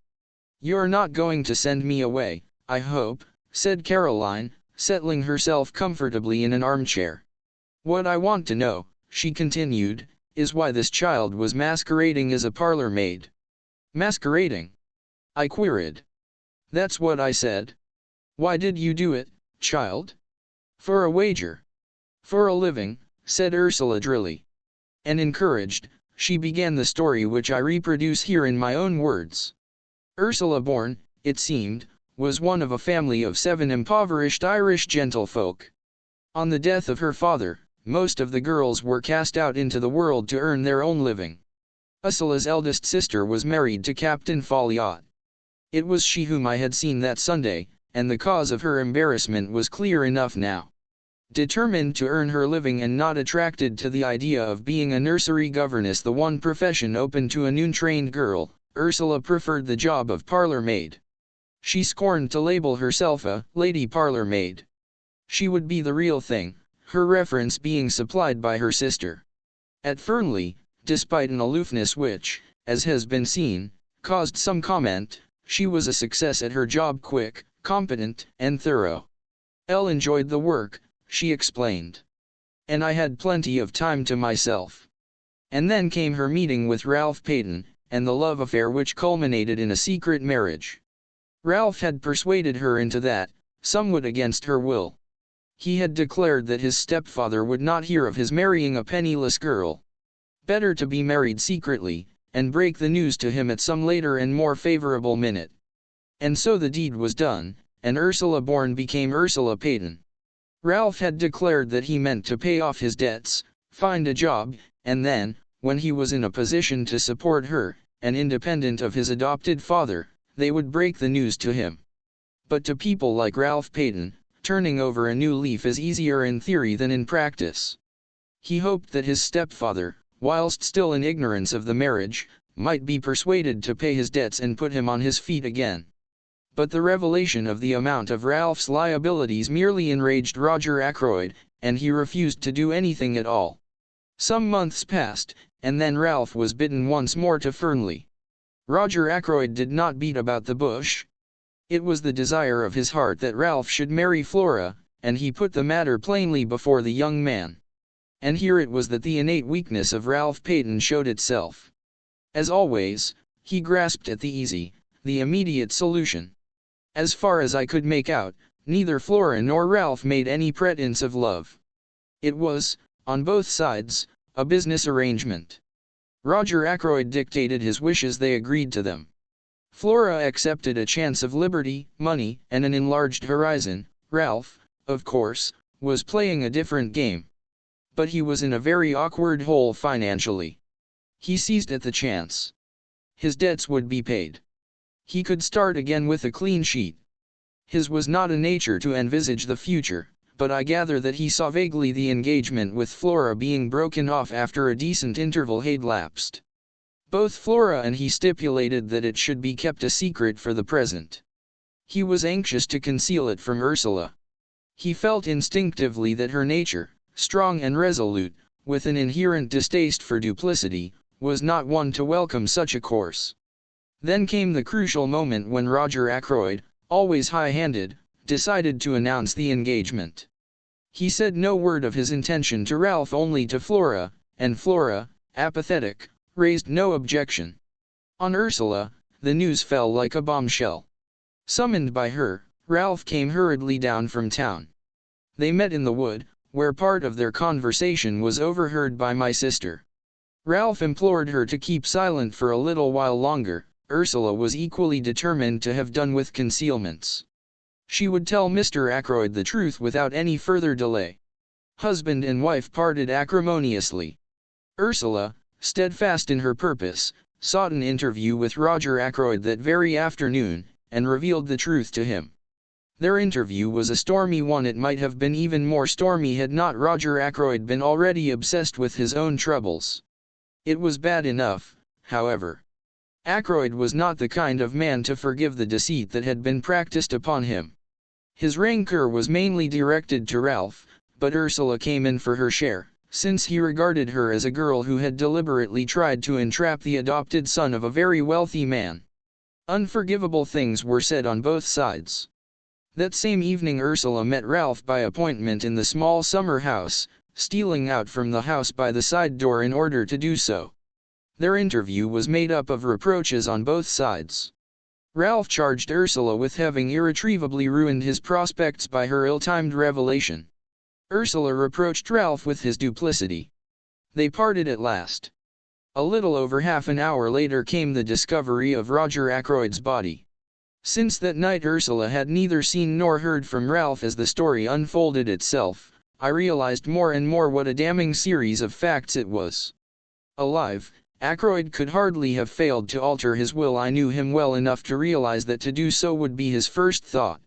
"You're not going to send me away, I hope," said Caroline, settling herself comfortably in an armchair. "What I want to know," she continued, "is why this child was masquerading as a parlor maid." "Masquerading?" I queried. "That's what I said. Why did you do it, child?" "For a wager." "For a living," said Ursula drily. And encouraged, she began the story which I reproduce here in my own words. Ursula born, it seemed, was one of a family of 7 impoverished Irish gentlefolk. On the death of her father, most of the girls were cast out into the world to earn their own living. Ursula's eldest sister was married to Captain Folliot. It was she whom I had seen that Sunday, and the cause of her embarrassment was clear enough now. Determined to earn her living and not attracted to the idea of being a nursery governess, the one profession open to a noon-trained girl, Ursula preferred the job of parlor maid. She scorned to label herself a lady parlor maid. She would be the real thing, her reference being supplied by her sister. At Fernley, despite an aloofness which, as has been seen, caused some comment, she was a success at her job, quick, competent, and thorough. Elle enjoyed the work, she explained. And I had plenty of time to myself. And then came her meeting with Ralph Peyton, and the love affair which culminated in a secret marriage. Ralph had persuaded her into that, somewhat against her will. He had declared that his stepfather would not hear of his marrying a penniless girl. Better to be married secretly, and break the news to him at some later and more favorable minute. And so the deed was done, and Ursula Bourne became Ursula Peyton. Ralph had declared that he meant to pay off his debts, find a job, and then, when he was in a position to support her, and independent of his adopted father, they would break the news to him. But to people like Ralph Peyton, turning over a new leaf is easier in theory than in practice. He hoped that his stepfather, whilst still in ignorance of the marriage, might be persuaded to pay his debts and put him on his feet again. But the revelation of the amount of Ralph's liabilities merely enraged Roger Ackroyd, and he refused to do anything at all. Some months passed, and then Ralph was bidden once more to Fernley. Roger Ackroyd did not beat about the bush. It was the desire of his heart that Ralph should marry Flora, and he put the matter plainly before the young man. And here it was that the innate weakness of Ralph Peyton showed itself. As always, he grasped at the easy, the immediate solution. As far as I could make out, neither Flora nor Ralph made any pretense of love. It was, on both sides, a business arrangement. Roger Ackroyd dictated his wishes, they agreed to them. Flora accepted a chance of liberty, money, and an enlarged horizon. Ralph, of course, was playing a different game. But he was in a very awkward hole financially. He seized at the chance. His debts would be paid. He could start again with a clean sheet. His was not a nature to envisage the future, but I gather that he saw vaguely the engagement with Flora being broken off after a decent interval had lapsed. Both Flora and he stipulated that it should be kept a secret for the present. He was anxious to conceal it from Ursula. He felt instinctively that her nature, strong and resolute, with an inherent distaste for duplicity, was not one to welcome such a course. Then came the crucial moment when Roger Ackroyd, always high-handed, decided to announce the engagement. He said no word of his intention to Ralph, only to Flora, and Flora, apathetic, raised no objection. On Ursula, the news fell like a bombshell. Summoned by her, Ralph came hurriedly down from town. They met in the wood, where part of their conversation was overheard by my sister. Ralph implored her to keep silent for a little while longer. Ursula was equally determined to have done with concealments. She would tell Mr. Ackroyd the truth without any further delay. Husband and wife parted acrimoniously. Ursula, steadfast in her purpose, sought an interview with Roger Ackroyd that very afternoon, and revealed the truth to him. Their interview was a stormy one. It might have been even more stormy had not Roger Ackroyd been already obsessed with his own troubles. It was bad enough, however. Ackroyd was not the kind of man to forgive the deceit that had been practiced upon him. His rancor was mainly directed to Ralph, but Ursula came in for her share, since he regarded her as a girl who had deliberately tried to entrap the adopted son of a very wealthy man. Unforgivable things were said on both sides. That same evening Ursula met Ralph by appointment in the small summer house, stealing out from the house by the side door in order to do so. Their interview was made up of reproaches on both sides. Ralph charged Ursula with having irretrievably ruined his prospects by her ill-timed revelation. Ursula reproached Ralph with his duplicity. They parted at last. A little over half an hour later came the discovery of Roger Ackroyd's body. Since that night Ursula had neither seen nor heard from Ralph. As the story unfolded itself, I realized more and more what a damning series of facts it was. Alive, Ackroyd could hardly have failed to alter his will. I knew him well enough to realize that to do so would be his first thought.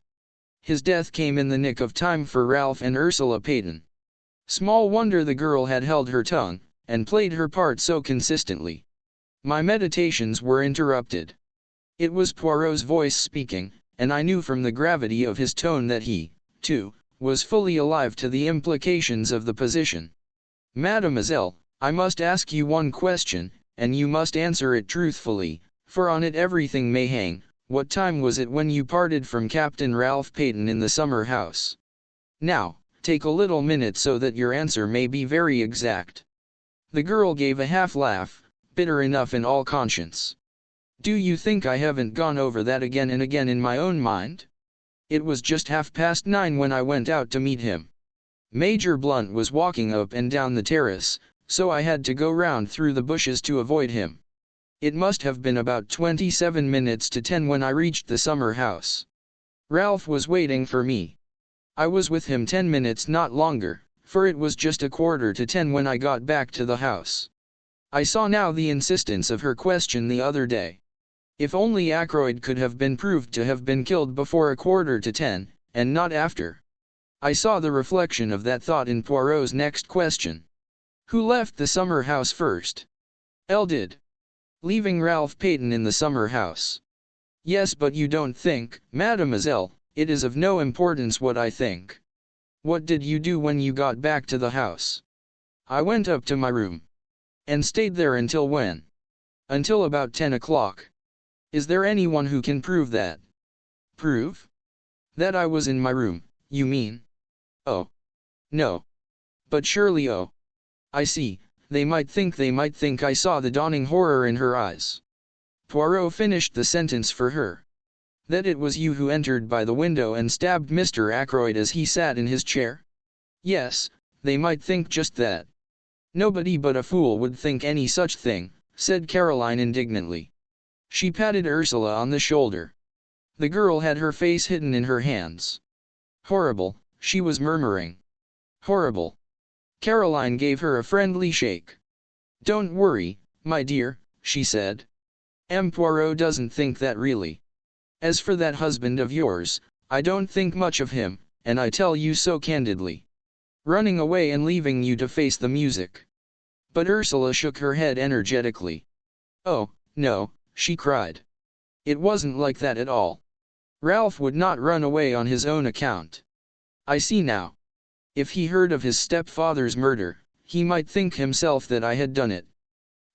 His death came in the nick of time for Ralph and Ursula Peyton. Small wonder the girl had held her tongue, and played her part so consistently. My meditations were interrupted. It was Poirot's voice speaking, and I knew from the gravity of his tone that he, too, was fully alive to the implications of the position. "Mademoiselle, I must ask you one question, and you must answer it truthfully, for on it everything may hang. What time was it when you parted from Captain Ralph Peyton in the summer house? Now, take a little minute so that your answer may be very exact." The girl gave a half laugh, bitter enough in all conscience. "Do you think I haven't gone over that again and again in my own mind? It was just 9:30 when I went out to meet him. Major Blunt was walking up and down the terrace, so I had to go round through the bushes to avoid him. It must have been about 27 minutes to 10 when I reached the summer house. Ralph was waiting for me. I was with him 10 minutes, not longer, for it was just 9:15 when I got back to the house." I saw now the insistence of her question the other day. If only Ackroyd could have been proved to have been killed before 9:45, and not after. I saw the reflection of that thought in Poirot's next question. "Who left the summer house first?" "Elle did." "Leaving Ralph Peyton in the summer house?" "Yes, but you don't think, mademoiselle, it is of no importance what I think. What did you do when you got back to the house?" "I went up to my room." "And stayed there until when?" "Until about 10 o'clock. "Is there anyone who can prove that?" "Prove? That I was in my room, you mean?" "Oh. No. But surely oh. I see, they might think I saw the dawning horror in her eyes." Poirot finished the sentence for her. "That it was you who entered by the window and stabbed Mr. Ackroyd as he sat in his chair?" "Yes, they might think just that." "Nobody but a fool would think any such thing," said Caroline indignantly. She patted Ursula on the shoulder. The girl had her face hidden in her hands. "Horrible," she was murmuring. "Horrible." Caroline gave her a friendly shake. "Don't worry, my dear," she said. "M. Poirot doesn't think that really. As for that husband of yours, I don't think much of him, and I tell you so candidly. Running away and leaving you to face the music." But Ursula shook her head energetically. "Oh, no," she cried. "It wasn't like that at all. Ralph would not run away on his own account. I see now. If he heard of his stepfather's murder, he might think himself that I had done it."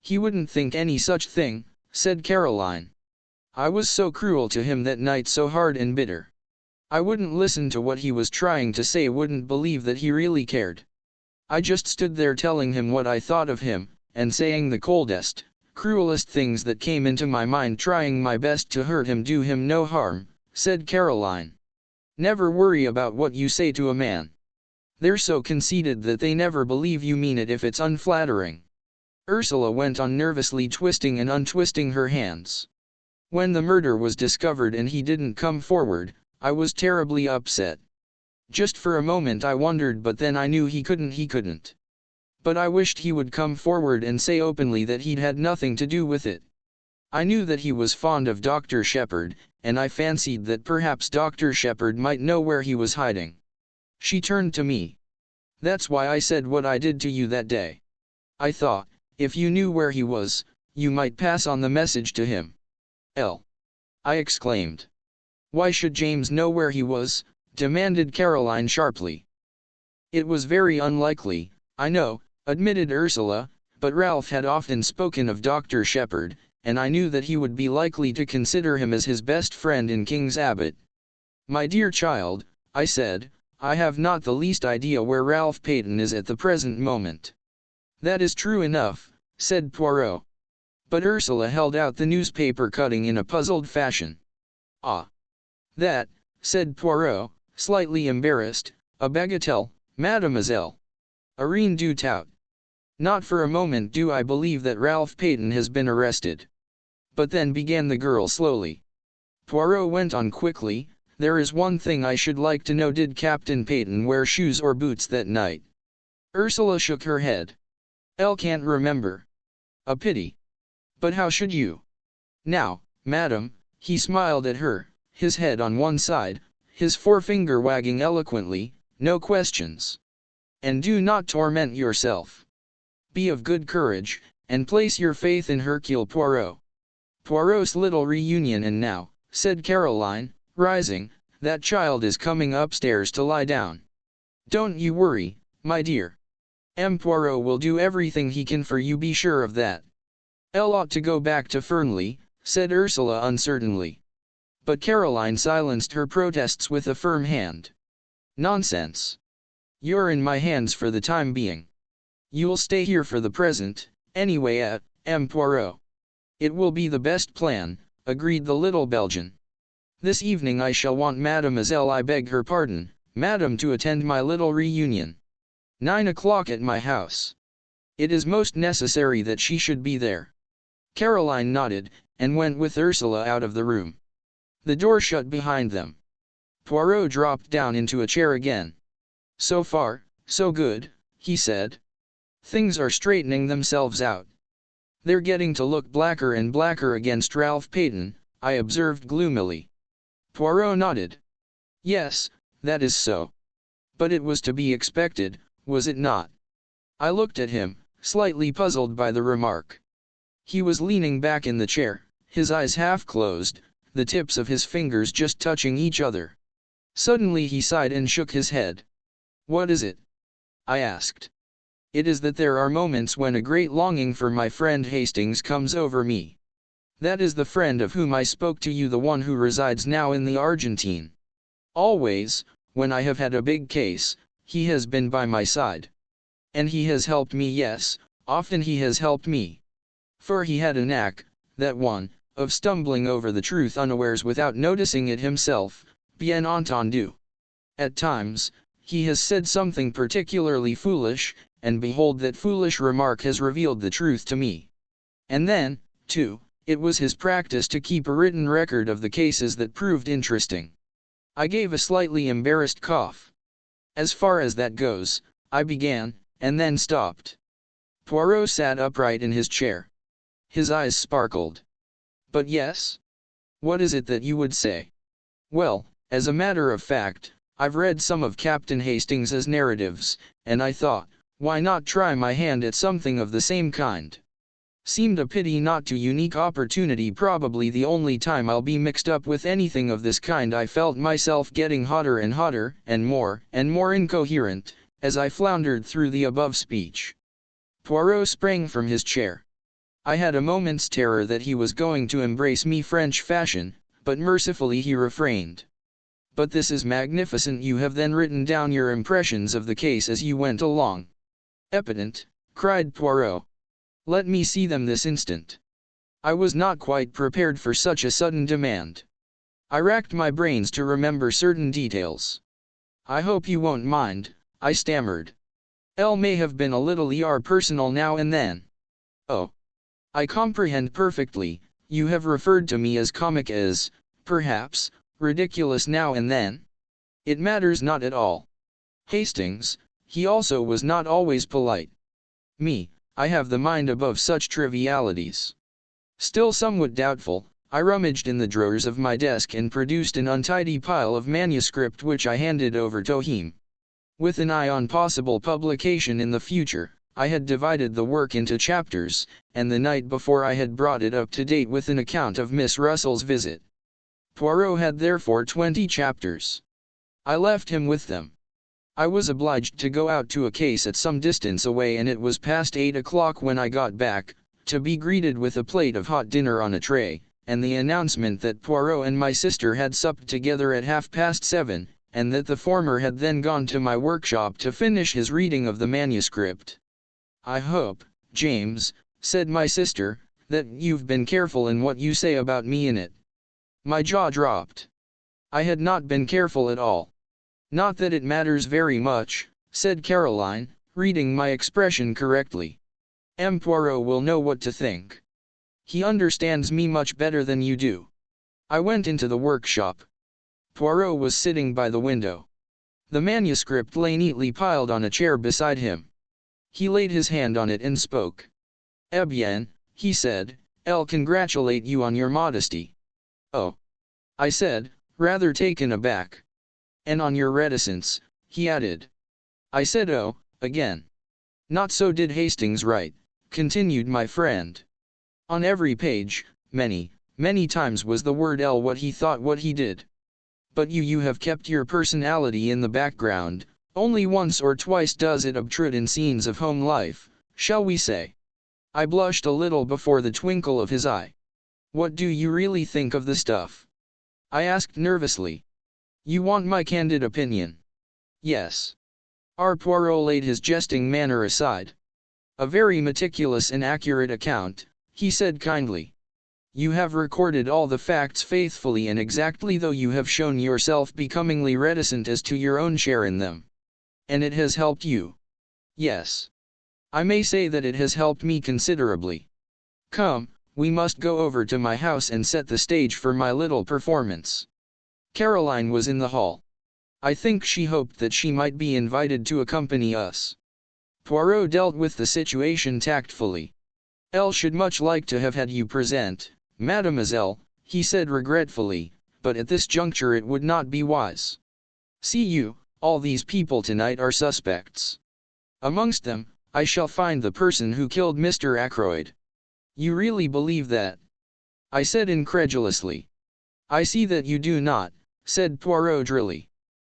"He wouldn't think any such thing," said Caroline. "I was so cruel to him that night, so hard and bitter. I wouldn't listen to what he was trying to say, wouldn't believe that he really cared. I just stood there telling him what I thought of him, and saying the coldest, cruelest things that came into my mind, trying my best to hurt him, do him no harm," said Caroline. "Never worry about what you say to a man. They're so conceited that they never believe you mean it if it's unflattering." Ursula went on nervously twisting and untwisting her hands. "When the murder was discovered and he didn't come forward, I was terribly upset. Just for a moment I wondered, but then I knew he couldn't. But I wished he would come forward and say openly that he'd had nothing to do with it. I knew that he was fond of Dr. Shepherd, and I fancied that perhaps Dr. Shepherd might know where he was hiding." She turned to me. "That's why I said what I did to you that day. I thought, if you knew where he was, you might pass on the message to him." "Elle!" I exclaimed. "Why should James know where he was?" demanded Caroline sharply. "It was very unlikely, I know," admitted Ursula, "but Ralph had often spoken of Dr. Shepherd, and I knew that he would be likely to consider him as his best friend in King's Abbot. "My dear child," I said, "I have not the least idea where Ralph Peyton is at the present moment." "That is true enough," said Poirot. But Ursula held out the newspaper cutting in a puzzled fashion. "Ah! That," said Poirot, slightly embarrassed, "a bagatelle, mademoiselle. A rien du tout. Not for a moment do I believe that Ralph Peyton has been arrested." "But then," began the girl slowly. Poirot went on quickly, "there is one thing I should like to know. Did Captain Peyton wear shoes or boots that night?" Ursula shook her head. "Elle can't remember." "A pity. But how should you? Now, madam," he smiled at her, his head on one side, his forefinger wagging eloquently, "no questions. And do not torment yourself. Be of good courage, and place your faith in Hercule Poirot." "Poirot's little reunion. And now," said Caroline, rising, "that child is coming upstairs to lie down. Don't you worry, my dear. M. Poirot will do everything he can for you, be sure of that." "Elle ought to go back to Fernley," said Ursula uncertainly. But Caroline silenced her protests with a firm hand. "Nonsense. You're in my hands for the time being. You'll stay here for the present, anyway, at M. Poirot." "It will be the best plan," agreed the little Belgian. "This evening I shall want Mademoiselle, I beg her pardon, Madame, to attend my little reunion. 9 o'clock at my house. It is most necessary that she should be there." Caroline nodded, and went with Ursula out of the room. The door shut behind them. Poirot dropped down into a chair again. "So far, so good," he said. "Things are straightening themselves out." "They're getting to look blacker and blacker against Ralph Peyton," I observed gloomily. Poirot nodded. "Yes, that is so. But it was to be expected, was it not?" I looked at him, slightly puzzled by the remark. He was leaning back in the chair, his eyes half closed, the tips of his fingers just touching each other. Suddenly he sighed and shook his head. "What is it?" I asked. "It is that there are moments when a great longing for my friend Hastings comes over me. That is the friend of whom I spoke to you, the one who resides now in the Argentine. Always, when I have had a big case, he has been by my side. And he has helped me, yes, often he has helped me. For he had a knack, that one, of stumbling over the truth unawares without noticing it himself, bien entendu. At times, he has said something particularly foolish, and behold, that foolish remark has revealed the truth to me. And then, too, it was his practice to keep a written record of the cases that proved interesting." I gave a slightly embarrassed cough. "As far as that goes," I began, and then stopped. Poirot sat upright in his chair. His eyes sparkled. "But yes? What is it that you would say?" "Well, as a matter of fact, I've read some of Captain Hastings's narratives, and I thought, why not try my hand at something of the same kind? Seemed a pity not to. Unique opportunity, probably the only time I'll be mixed up with anything of this kind." I felt myself getting hotter and hotter, and more incoherent, as I floundered through the above speech. Poirot sprang from his chair. I had a moment's terror that he was going to embrace me French fashion, but mercifully he refrained. "But this is magnificent. You have then written down your impressions of the case as you went along?" "Evident," cried Poirot. "Let me see them this instant." I was not quite prepared for such a sudden demand. I racked my brains to remember certain details. "I hope you won't mind," I stammered. "Elle may have been a little personal now and then." "Oh, I comprehend perfectly. You have referred to me as comic, as, perhaps, ridiculous now and then. It matters not at all. Hastings, he also was not always polite. Me, I have the mind above such trivialities." Still somewhat doubtful, I rummaged in the drawers of my desk and produced an untidy pile of manuscript which I handed over to him. With an eye on possible publication in the future, I had divided the work into chapters, and the night before I had brought it up to date with an account of Miss Russell's visit. Poirot had therefore 20 chapters. I left him with them. I was obliged to go out to a case at some distance away, and it was past 8 o'clock when I got back, to be greeted with a plate of hot dinner on a tray, and the announcement that Poirot and my sister had supped together at 7:30, and that the former had then gone to my workshop to finish his reading of the manuscript. "I hope, James," said my sister, "that you've been careful in what you say about me in it." My jaw dropped. I had not been careful at all. "Not that it matters very much," said Caroline, reading my expression correctly. "M. Poirot will know what to think. He understands me much better than you do." I went into the workshop. Poirot was sitting by the window. The manuscript lay neatly piled on a chair beside him. He laid his hand on it and spoke. "Eh bien," he said, "I'll congratulate you on your modesty." "Oh," I said, rather taken aback. "And on your reticence," he added. I said "oh," again. "Not so did Hastings write," continued my friend. "On every page, many, many times was the word L what he thought what he did. But you have kept your personality in the background, only once or twice does it obtrude in scenes of home life, shall we say." I blushed a little before the twinkle of his eye. "What do you really think of the stuff?" I asked nervously. "You want my candid opinion?" "Yes." Our Poirot laid his jesting manner aside. "A very meticulous and accurate account," he said kindly. "You have recorded all the facts faithfully and exactly, though you have shown yourself becomingly reticent as to your own share in them. And it has helped you." "Yes. I may say that it has helped me considerably. Come, we must go over to my house and set the stage for my little performance." Caroline was in the hall. I think she hoped that she might be invited to accompany us. Poirot dealt with the situation tactfully. "Elle should much like to have had you present, mademoiselle," he said regretfully, "but at this juncture it would not be wise. See you, all these people tonight are suspects. Amongst them, I shall find the person who killed Mr. Ackroyd." "You really believe that?" I said incredulously. "I see that you do not," said Poirot drily.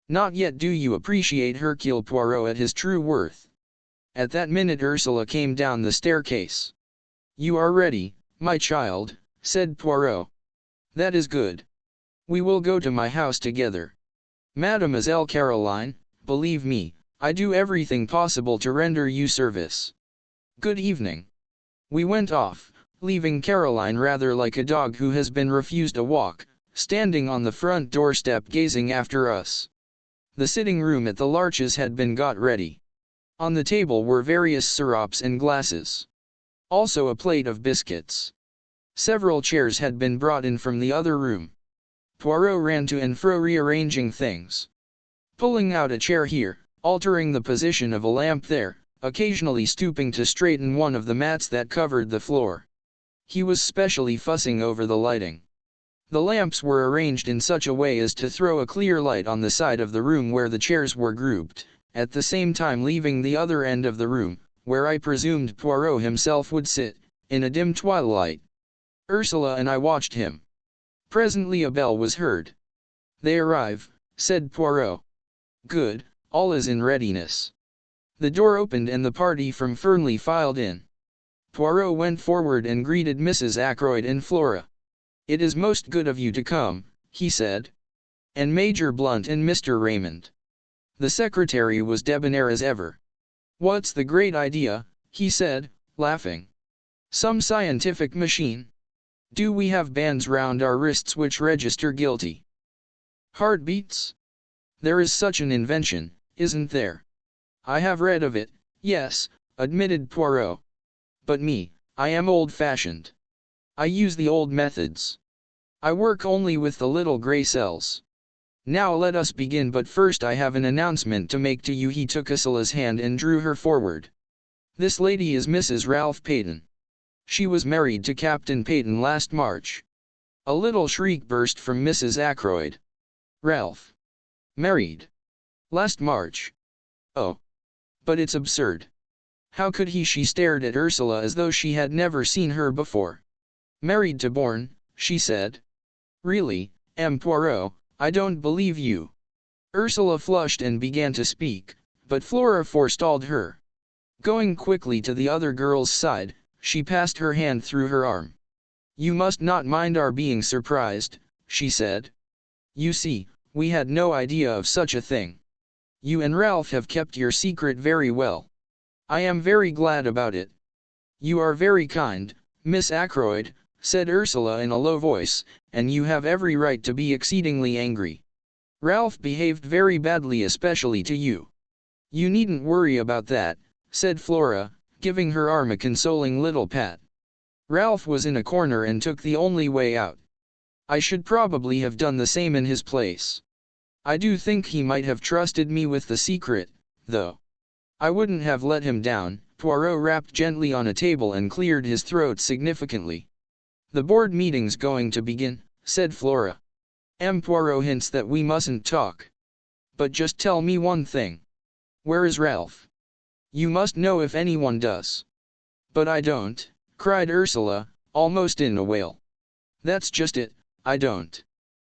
"Not yet do you appreciate Hercule Poirot at his true worth." At that minute Ursula came down the staircase. "You are ready, my child," said Poirot. "That is good. We will go to my house together. Mademoiselle Caroline, believe me, I do everything possible to render you service. Good evening." We went off, leaving Caroline rather like a dog who has been refused a walk, standing on the front doorstep gazing after us. The sitting room at the Larches had been got ready. On the table were various syrups and glasses. Also a plate of biscuits. Several chairs had been brought in from the other room. Poirot ran to and fro rearranging things. Pulling out a chair here, altering the position of a lamp there, occasionally stooping to straighten one of the mats that covered the floor. He was specially fussing over the lighting. The lamps were arranged in such a way as to throw a clear light on the side of the room where the chairs were grouped, at the same time leaving the other end of the room, where I presumed Poirot himself would sit, in a dim twilight. Ursula and I watched him. Presently a bell was heard. "They arrive," said Poirot. "Good, all is in readiness." The door opened and the party from Fernley filed in. Poirot went forward and greeted Mrs. Ackroyd and Flora. "It is most good of you to come," he said. "And Major Blunt and Mr. Raymond." The secretary was debonair as ever. "What's the great idea?" he said, laughing. "Some scientific machine? Do we have bands round our wrists which register guilty heartbeats? There is such an invention, isn't there?" "I have read of it, yes," admitted Poirot. "But me, I am old-fashioned. I use the old methods. I work only with the little gray cells. Now let us begin, but first I have an announcement to make to you." He took Ursula's hand and drew her forward. "This lady is Mrs. Ralph Peyton. She was married to Captain Peyton last March." A little shriek burst from Mrs. Ackroyd. "Ralph? Married? Last March? Oh! But it's absurd. How could he?" She stared at Ursula as though she had never seen her before. "Married to Bourne," she said. "Really, M. Poirot, I don't believe you." Ursula flushed and began to speak, but Flora forestalled her. Going quickly to the other girl's side, She passed her hand through her arm. "You must not mind our being surprised," she said. "You see, we had no idea of such a thing. You and Ralph have kept your secret very well. I am very glad about it." "You are very kind, Miss Ackroyd," said Ursula in a low voice, "and you have every right to be exceedingly angry. Ralph behaved very badly, especially to you." "You needn't worry about that," said Flora, giving her arm a consoling little pat. "Ralph was in a corner and took the only way out. I should probably have done the same in his place. I do think he might have trusted me with the secret, though. I wouldn't have let him down." Poirot rapped gently on a table and cleared his throat significantly. "The board meeting's going to begin," said Flora. "Poirot hints that we mustn't talk. But just tell me one thing. Where is Ralph? You must know if anyone does." "But I don't," cried Ursula, almost in a wail. "That's just it, I don't."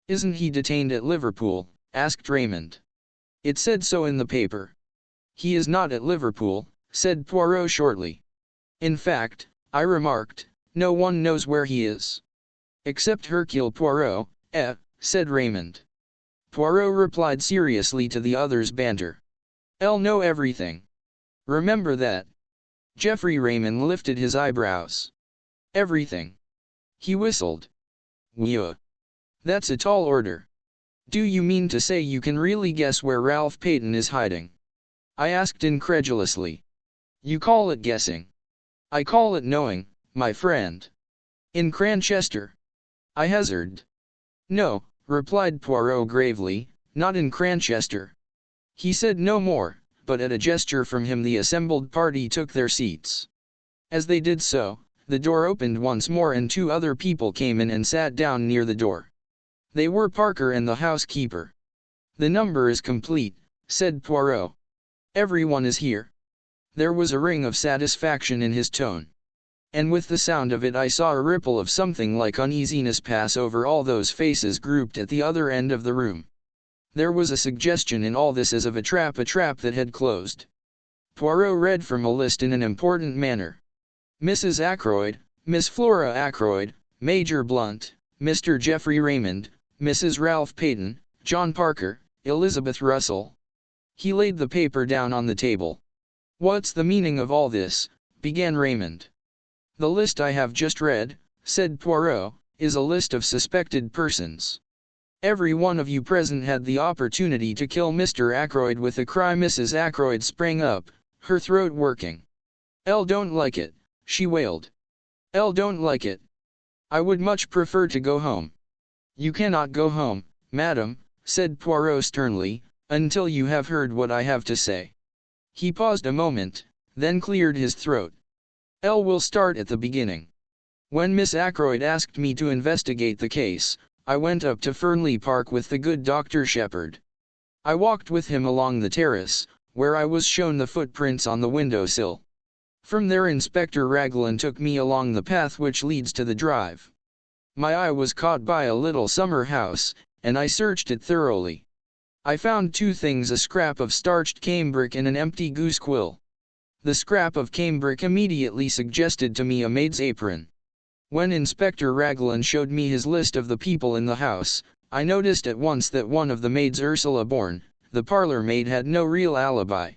"Isn't he detained at Liverpool?" asked Raymond. "It said so in the paper." "He is not at Liverpool," said Poirot shortly. "In fact, I remarked, no one knows where he is." "Except Hercule Poirot, said Raymond. Poirot replied seriously to the other's banter. "I'll know everything. Remember that." Geoffrey Raymond lifted his eyebrows. "Everything?" He whistled. "Whew. That's a tall order. Do you mean to say you can really guess where Ralph Peyton is hiding?" I asked incredulously. "You call it guessing. I call it knowing, my friend." "In Cranchester?" I hazarded. "No," replied Poirot gravely, "not in Cranchester." He said no more, but at a gesture from him the assembled party took their seats. As they did so, the door opened once more and two other people came in and sat down near the door. They were Parker and the housekeeper. "The number is complete," said Poirot. "Everyone is here." There was a ring of satisfaction in his tone. And with the sound of it I saw a ripple of something like uneasiness pass over all those faces grouped at the other end of the room. There was a suggestion in all this as of a trap that had closed. Poirot read from a list in an important manner. Mrs. Ackroyd, Miss Flora Ackroyd, Major Blunt, Mr. Geoffrey Raymond, Mrs. Ralph Peyton, John Parker, Elizabeth Russell. He laid the paper down on the table. "What's the meaning of all this?" began Raymond. "The list I have just read," said Poirot, "is a list of suspected persons. Every one of you present had the opportunity to kill Mr. Ackroyd with a cry." Mrs. Ackroyd sprang up, her throat working. "Elle don't like it," she wailed. "Elle don't like it. I would much prefer to go home." "You cannot go home, madam," said Poirot sternly, "until you have heard what I have to say." He paused a moment, then cleared his throat. "Elle will start at the beginning. When Miss Ackroyd asked me to investigate the case, I went up to Fernley Park with the good Dr. Shepherd. I walked with him along the terrace, where I was shown the footprints on the window-sill. From there Inspector Raglan took me along the path which leads to the drive. My eye was caught by a little summer house, and I searched it thoroughly. I found two things: a scrap of starched cambric and an empty goose quill. The scrap of cambric immediately suggested to me a maid's apron. When Inspector Raglan showed me his list of the people in the house, I noticed at once that one of the maids, Ursula Bourne, the parlor maid, had no real alibi.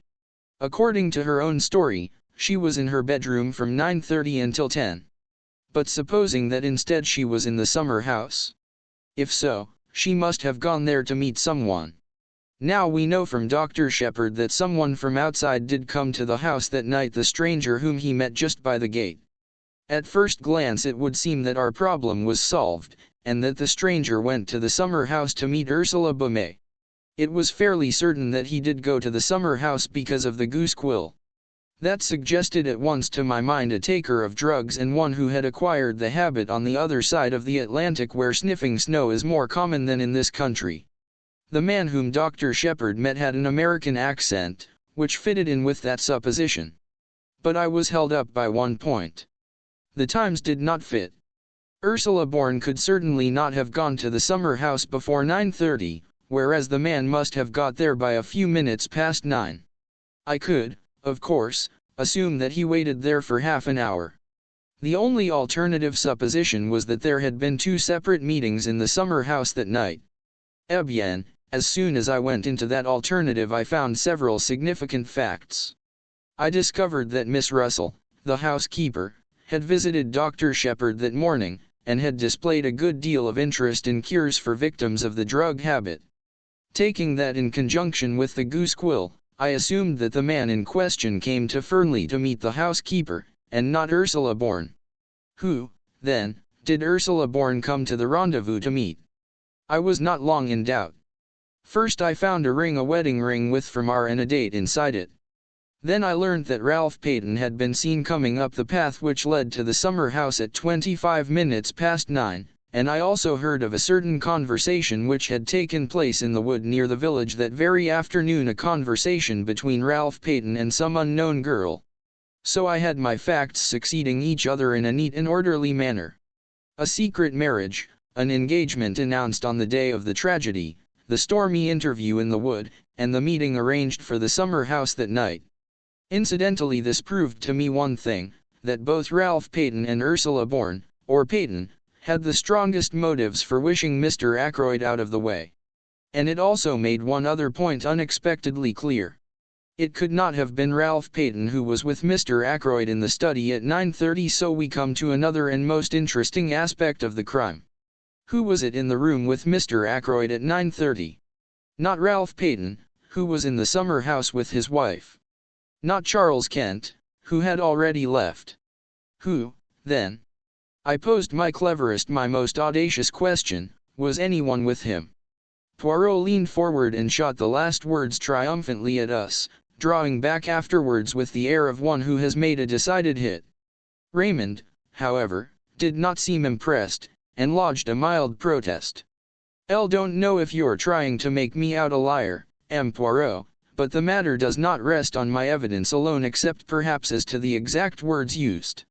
According to her own story, she was in her bedroom from 9:30 until 10. But supposing that instead she was in the summer house? If so, she must have gone there to meet someone. Now we know from Dr. Shepherd that someone from outside did come to the house that night, the stranger whom he met just by the gate. At first glance it would seem that our problem was solved, and that the stranger went to the summer house to meet Ursula Bourne. It was fairly certain that he did go to the summer house because of the goose quill. That suggested at once to my mind a taker of drugs and one who had acquired the habit on the other side of the Atlantic, where sniffing snow is more common than in this country. The man whom Dr. Shepherd met had an American accent, which fitted in with that supposition. But I was held up by one point. The times did not fit. Ursula Bourne could certainly not have gone to the summer house before 9:30, whereas the man must have got there by a few minutes past 9. I could, of course, assume that he waited there for half an hour. The only alternative supposition was that there had been two separate meetings in the summer house that night. Eh bien, as soon as I went into that alternative I found several significant facts. I discovered that Miss Russell, the housekeeper, had visited Dr. Shepherd that morning, and had displayed a good deal of interest in cures for victims of the drug habit. Taking that in conjunction with the goose quill, I assumed that the man in question came to Fernley to meet the housekeeper, and not Ursula Bourne. Who, then, did Ursula Bourne come to the rendezvous to meet? I was not long in doubt. First I found a wedding ring with Fermar and a date inside it. Then I learned that Ralph Peyton had been seen coming up the path which led to the summer house at 9:25, and I also heard of a certain conversation which had taken place in the wood near the village that very afternoon, a conversation between Ralph Peyton and some unknown girl. So I had my facts succeeding each other in a neat and orderly manner. A secret marriage, an engagement announced on the day of the tragedy, the stormy interview in the wood, and the meeting arranged for the summer house that night. Incidentally, this proved to me one thing, that both Ralph Peyton and Ursula Bourne, or Peyton, had the strongest motives for wishing Mr. Ackroyd out of the way. And it also made one other point unexpectedly clear. It could not have been Ralph Peyton who was with Mr. Ackroyd in the study at 9:30, so we come to another and most interesting aspect of the crime. Who was it in the room with Mr. Ackroyd at 9:30? Not Ralph Peyton, who was in the summer house with his wife. Not Charles Kent, who had already left. Who, then? I posed my cleverest, my most audacious question: was anyone with him? Poirot leaned forward and shot the last words triumphantly at us, drawing back afterwards with the air of one who has made a decided hit. Raymond, however, did not seem impressed, and lodged a mild protest. "I don't know if you're trying to make me out a liar, M. Poirot, but the matter does not rest on my evidence alone, except perhaps as to the exact words used.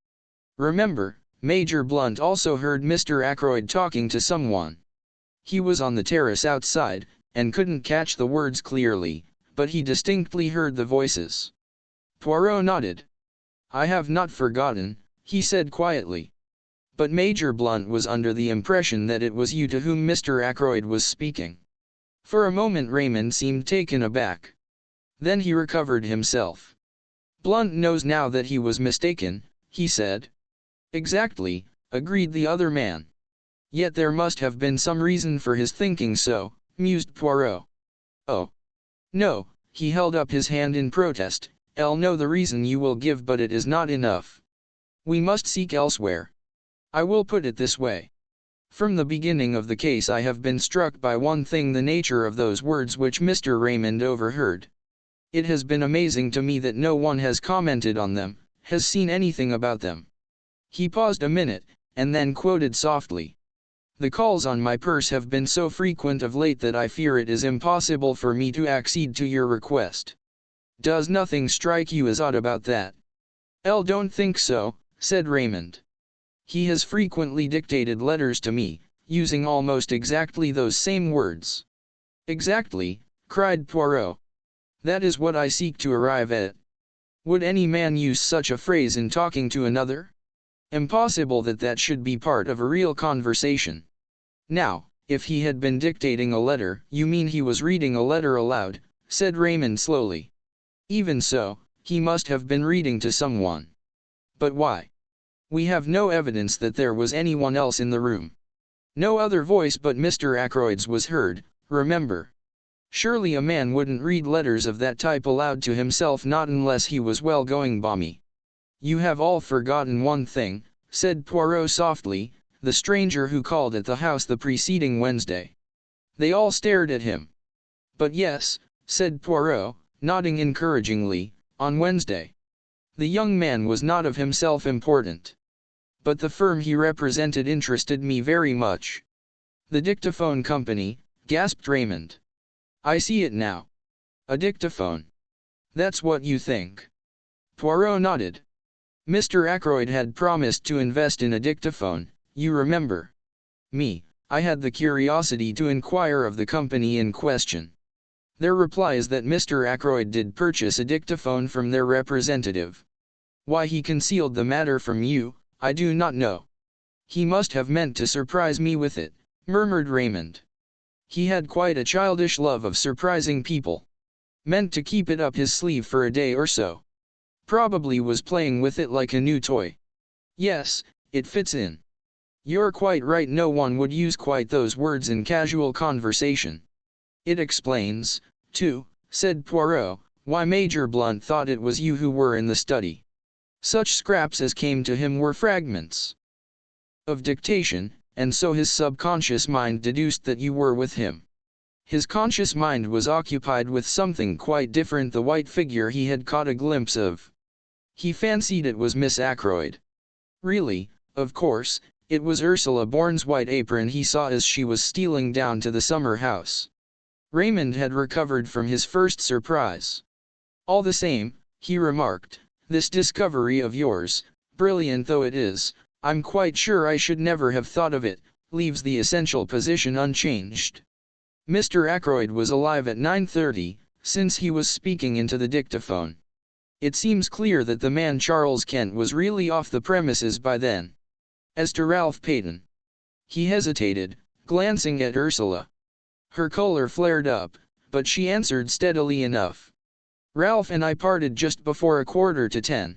Remember, Major Blunt also heard Mr. Ackroyd talking to someone. He was on the terrace outside, and couldn't catch the words clearly, but he distinctly heard the voices." Poirot nodded. "I have not forgotten," he said quietly. "But Major Blunt was under the impression that it was you to whom Mr. Ackroyd was speaking." For a moment Raymond seemed taken aback. Then he recovered himself. "Blunt knows now that he was mistaken," he said. "Exactly," agreed the other man. "Yet there must have been some reason for his thinking so," mused Poirot. "Oh. No," he held up his hand in protest, "I'll know the reason you will give, but it is not enough. We must seek elsewhere. I will put it this way. From the beginning of the case I have been struck by one thing: the nature of those words which Mr. Raymond overheard. It has been amazing to me that no one has commented on them, has seen anything about them." He paused a minute, and then quoted softly: "The calls on my purse have been so frequent of late that I fear it is impossible for me to accede to your request. Does nothing strike you as odd about that?" "I don't think so," said Raymond. "He has frequently dictated letters to me, using almost exactly those same words." "Exactly," cried Poirot. "That is what I seek to arrive at. Would any man use such a phrase in talking to another? Impossible that that should be part of a real conversation. Now, if he had been dictating a letter—" "You mean he was reading a letter aloud," said Raymond slowly. "Even so, he must have been reading to someone. But why? We have no evidence that there was anyone else in the room. No other voice but Mr. Ackroyd's was heard, remember. Surely a man wouldn't read letters of that type aloud to himself, not unless he was well going balmy." "You have all forgotten one thing," said Poirot softly: "the stranger who called at the house the preceding Wednesday." They all stared at him. "But yes," said Poirot, nodding encouragingly, "on Wednesday. The young man was not of himself important. But the firm he represented interested me very much." "The dictaphone company," gasped Raymond. "I see it now. A dictaphone. That's what you think?" Poirot nodded. "Mr. Ackroyd had promised to invest in a dictaphone, you remember. I had the curiosity to inquire of the company in question. Their reply is that Mr. Ackroyd did purchase a dictaphone from their representative. Why he concealed the matter from you, I do not know. He must have meant to surprise me with it, murmured Raymond. He had quite a childish love of surprising people. Meant to keep it up his sleeve for a day or so. Probably was playing with it like a new toy. Yes, it fits in. You're quite right, no one would use quite those words in casual conversation. It explains, too, said Poirot, why Major Blunt thought it was you who were in the study. Such scraps as came to him were fragments of dictation, and so his subconscious mind deduced that you were with him. His conscious mind was occupied with something quite different, the white figure he had caught a glimpse of. He fancied it was Miss Ackroyd. Really, of course, it was Ursula Bourne's white apron he saw as she was stealing down to the summer house. Raymond had recovered from his first surprise. All the same, he remarked, this discovery of yours, brilliant though it is, I'm quite sure I should never have thought of it, leaves the essential position unchanged. Mr. Ackroyd was alive at 9:30, since he was speaking into the dictaphone. It seems clear that the man Charles Kent was really off the premises by then. As to Ralph Peyton. He hesitated, glancing at Ursula. Her color flared up, but she answered steadily enough. Ralph and I parted just before 9:45.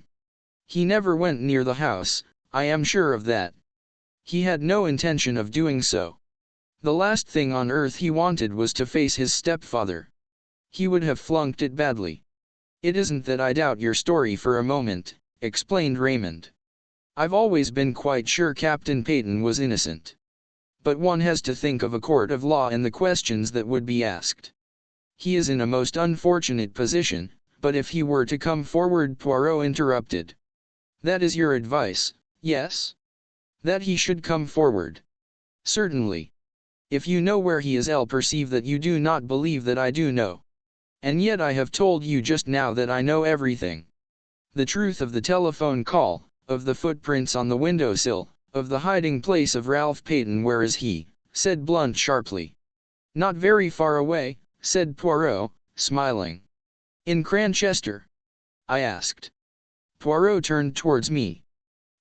He never went near the house, I am sure of that. He had no intention of doing so. The last thing on earth he wanted was to face his stepfather. He would have flunked it badly. It isn't that I doubt your story for a moment, explained Raymond. I've always been quite sure Captain Peyton was innocent. But one has to think of a court of law and the questions that would be asked. He is in a most unfortunate position, but if he were to come forward, Poirot interrupted. That is your advice, yes? That he should come forward. Certainly. If you know where he is, I'll perceive that you do not believe that I do know. And yet I have told you just now that I know everything. The truth of the telephone call, of the footprints on the windowsill, of the hiding place of Ralph Peyton. Where is he? Said Blunt sharply. Not very far away, said Poirot, smiling. In Cranchester? I asked. Poirot turned towards me.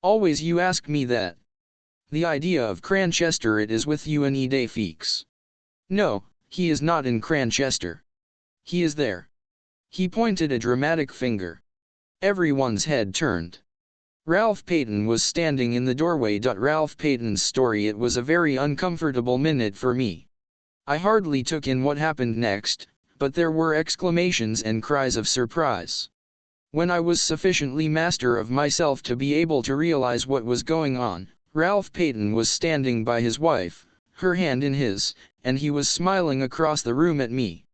Always you ask me that. The idea of Cranchester, it is with you an idée fixe. No, he is not in Cranchester. He is there. He pointed a dramatic finger. Everyone's head turned. Ralph Peyton was standing in the doorway. Ralph Peyton's story. It was a very uncomfortable minute for me. I hardly took in what happened next, but there were exclamations and cries of surprise. When I was sufficiently master of myself to be able to realize what was going on, Ralph Peyton was standing by his wife, her hand in his, and he was smiling across the room at me.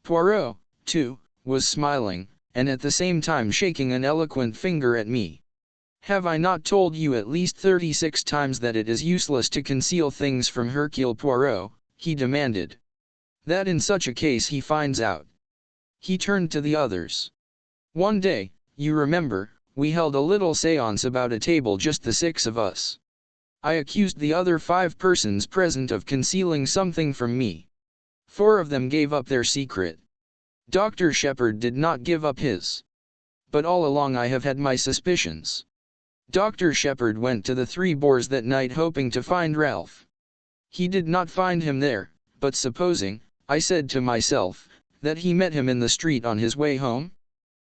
Poirot, too, was smiling, and at the same time shaking an eloquent finger at me. Have I not told you at least 36 times that it is useless to conceal things from Hercule Poirot? He demanded. That in such a case he finds out. He turned to the others. One day, you remember, we held a little séance about a table, just the 6 of us. I accused the other 5 persons present of concealing something from me. 4 of them gave up their secret. Dr. Shepherd did not give up his. But all along I have had my suspicions. Dr. Shepherd went to the Three Boars that night hoping to find Ralph. He did not find him there, but supposing, I said to myself, that he met him in the street on his way home?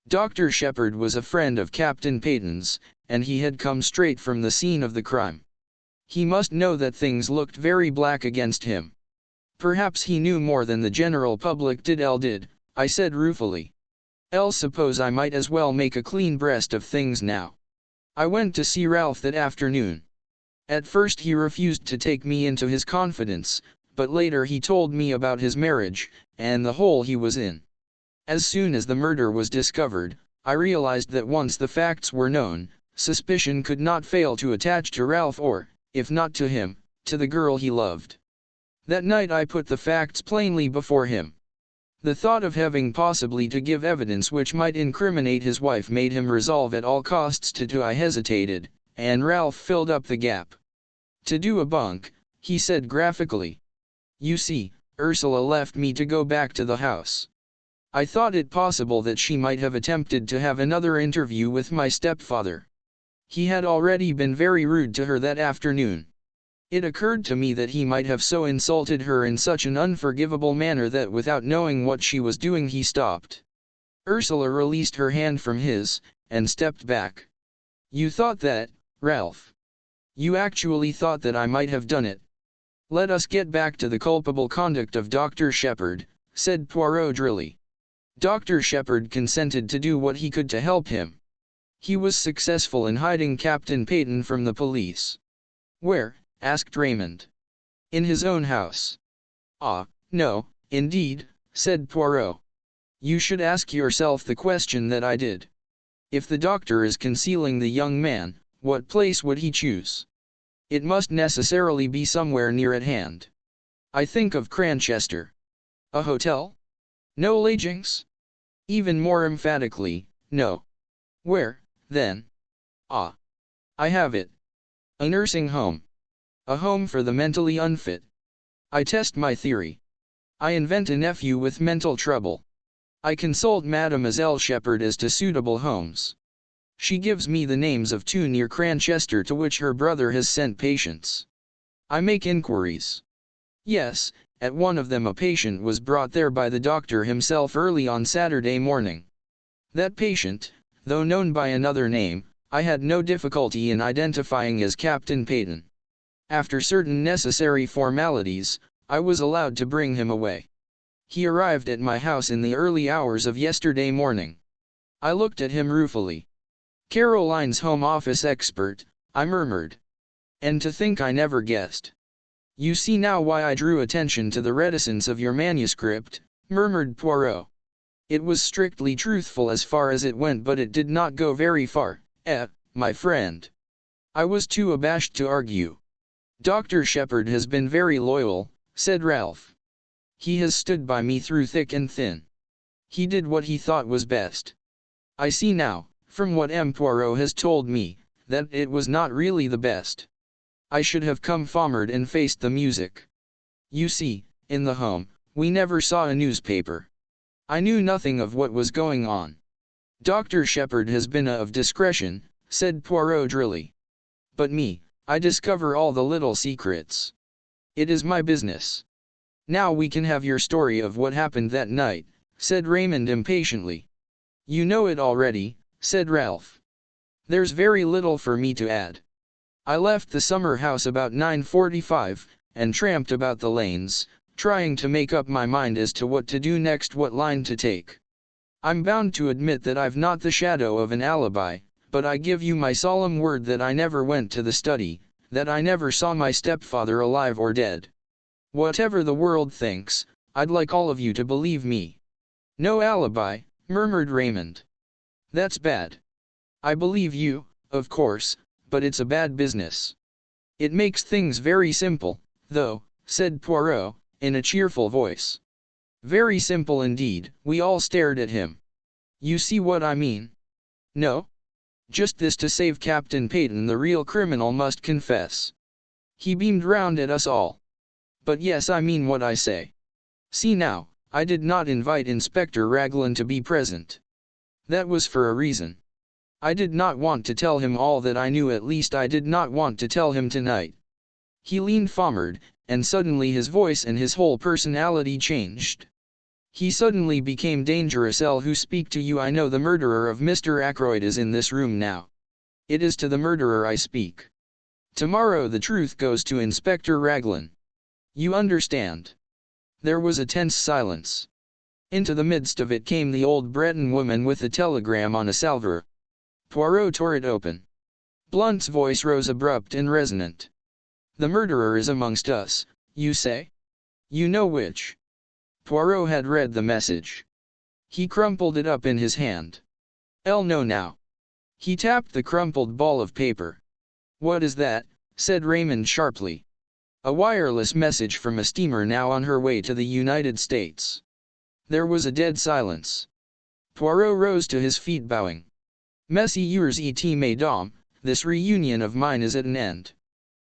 Dr. Shepherd was a friend of Captain Peyton's, and he had come straight from the scene of the crime. He must know that things looked very black against him. Perhaps he knew more than the general public did. I said ruefully. Suppose I might as well make a clean breast of things now. I went to see Ralph that afternoon. At first he refused to take me into his confidence, but later he told me about his marriage, and the hole he was in. As soon as the murder was discovered, I realized that once the facts were known, suspicion could not fail to attach to Ralph or, if not to him, to the girl he loved. That night I put the facts plainly before him. The thought of having possibly to give evidence which might incriminate his wife made him resolve at all costs to do. I hesitated, and Ralph filled up the gap. To do a bunk, he said graphically. You see, Ursula left me to go back to the house. I thought it possible that she might have attempted to have another interview with my stepfather. He had already been very rude to her that afternoon. It occurred to me that he might have so insulted her in such an unforgivable manner that without knowing what she was doing he stopped. Ursula released her hand from his, and stepped back. "You thought that, Ralph? You actually thought that I might have done it?" "Let us get back to the culpable conduct of Dr. Shepherd," said Poirot drily. Dr. Shepherd consented to do what he could to help him. He was successful in hiding Captain Peyton from the police. "Where?" asked Raymond. "In his own house." "Ah, no, indeed," said Poirot. "You should ask yourself the question that I did. If the doctor is concealing the young man, what place would he choose? It must necessarily be somewhere near at hand. I think of Cranchester." "A hotel? No lodgings?" "Even more emphatically, no." "Where, then?" "Ah, I have it. A nursing home. A home for the mentally unfit. I test my theory. I invent a nephew with mental trouble. I consult Mademoiselle Shepherd as to suitable homes. She gives me the names of 2 near Cranchester to which her brother has sent patients. I make inquiries. Yes, at one of them a patient was brought there by the doctor himself early on Saturday morning. That patient, though known by another name, I had no difficulty in identifying as Captain Peyton. After certain necessary formalities, I was allowed to bring him away. He arrived at my house in the early hours of yesterday morning. I looked at him ruefully. 'Caroline's Home Office expert,' I murmured. 'And to think I never guessed.' 'You see now why I drew attention to the reticence of your manuscript,' murmured Poirot. 'It was strictly truthful as far as it went, but it did not go very far, my friend.' I was too abashed to argue. 'Dr. Shepherd has been very loyal,' said Ralph. 'He has stood by me through thick and thin. He did what he thought was best. I see now, from what M. Poirot has told me, that it was not really the best. I should have come forward and faced the music. You see, in the home, we never saw a newspaper. I knew nothing of what was going on. Dr. Shepherd has been of discretion,' said Poirot drily. 'But me, I discover all the little secrets. It is my business.' 'Now we can have your story of what happened that night,' said Raymond impatiently. 'You know it already,' said Ralph. 'There's very little for me to add. I left the summer house about 9:45, and tramped about the lanes, trying to make up my mind as to what to do next, what line to take. I'm bound to admit that I've not the shadow of an alibi, but I give you my solemn word that I never went to the study, that I never saw my stepfather alive or dead. Whatever the world thinks, I'd like all of you to believe me.' 'No alibi,' murmured Raymond. 'That's bad. I believe you, of course, but it's a bad business.' 'It makes things very simple, though,' said Poirot, in a cheerful voice. 'Very simple indeed.' We all stared at him. 'You see what I mean?' 'No. Just this: to save Captain Peyton the real criminal must confess.' He beamed round at us all. 'But yes, I mean what I say. See now, I did not invite Inspector Raglan to be present. That was for a reason. I did not want to tell him all that I knew, at least I did not want to tell him tonight.' He leaned forward, and suddenly his voice and his whole personality changed. He suddenly became dangerous. 'L who speak to you, I know the murderer of Mr. Ackroyd is in this room now. It is to the murderer I speak. Tomorrow the truth goes to Inspector Raglan. You understand?' There was a tense silence. Into the midst of it came the old Breton woman with a telegram on a salver. Poirot tore it open. Blunt's voice rose abrupt and resonant. 'The murderer is amongst us, you say? You know which?' Poirot had read the message. He crumpled it up in his hand. 'I'll know now.' He tapped the crumpled ball of paper. 'What is that?' said Raymond sharply. 'A wireless message from a steamer now on her way to the United States.' There was a dead silence. Poirot rose to his feet, bowing. 'Messieurs et mesdames, this reunion of mine is at an end.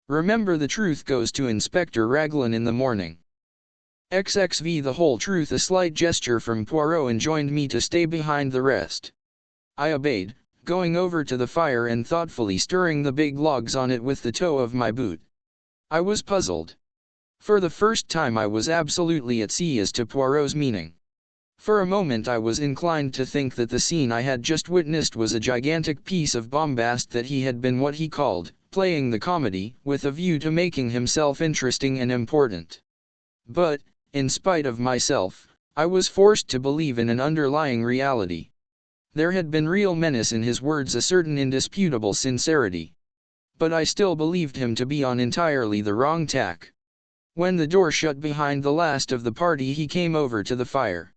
Remember, the truth goes to Inspector Raglan in the morning. XXV the whole truth.' A slight gesture from Poirot enjoined me to stay behind the rest. I obeyed, going over to the fire and thoughtfully stirring the big logs on it with the toe of my boot. I was puzzled. For the first time I was absolutely at sea as to Poirot's meaning. For a moment I was inclined to think that the scene I had just witnessed was a gigantic piece of bombast, that he had been what he called playing the comedy, with a view to making himself interesting and important. But, in spite of myself, I was forced to believe in an underlying reality. There had been real menace in his words, a certain indisputable sincerity. But I still believed him to be on entirely the wrong tack. When the door shut behind the last of the party, he came over to the fire.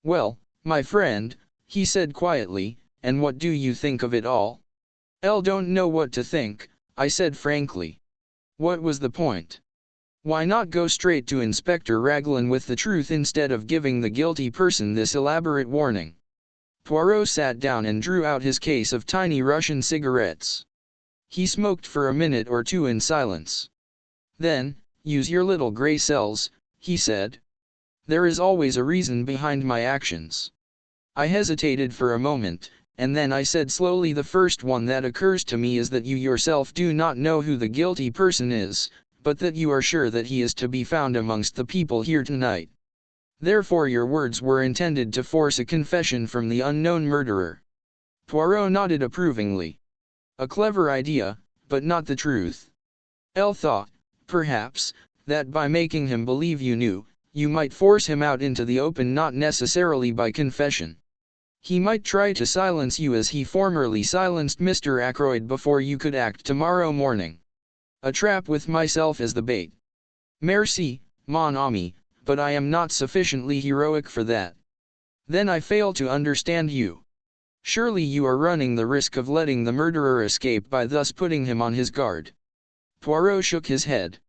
"Well, my friend," he said quietly, "and what do you think of it all?" "I don't know what to think," I said frankly. What was the point? Why not go straight to Inspector Raglan with the truth instead of giving the guilty person this elaborate warning? Poirot sat down and drew out his case of tiny Russian cigarettes. He smoked for a minute or two in silence. Then, "Use your little gray cells," he said. "There is always a reason behind my actions." I hesitated for a moment, and then I said slowly, "The first one that occurs to me is that you yourself do not know who the guilty person is, but that you are sure that he is to be found amongst the people here tonight. Therefore your words were intended to force a confession from the unknown murderer." Poirot nodded approvingly. "A clever idea, but not the truth. Elle thought, perhaps, that by making him believe you knew, you might force him out into the open, not necessarily by confession. He might try to silence you as he formerly silenced Mr. Ackroyd before you could act tomorrow morning. A trap with myself as the bait. Merci, mon ami, but I am not sufficiently heroic for that." "Then I fail to understand you. Surely you are running the risk of letting the murderer escape by thus putting him on his guard." Poirot shook his head.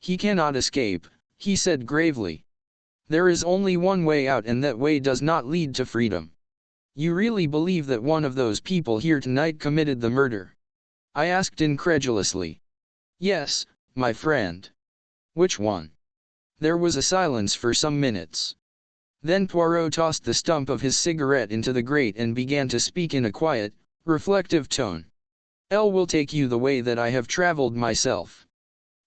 "He cannot escape," he said gravely. "There is only one way out, and that way does not lead to freedom." "You really believe that one of those people here tonight committed the murder?" I asked incredulously. "Yes, my friend." "Which one?" There was a silence for some minutes. Then Poirot tossed the stump of his cigarette into the grate and began to speak in a quiet, reflective tone. "Elle will take you the way that I have traveled myself.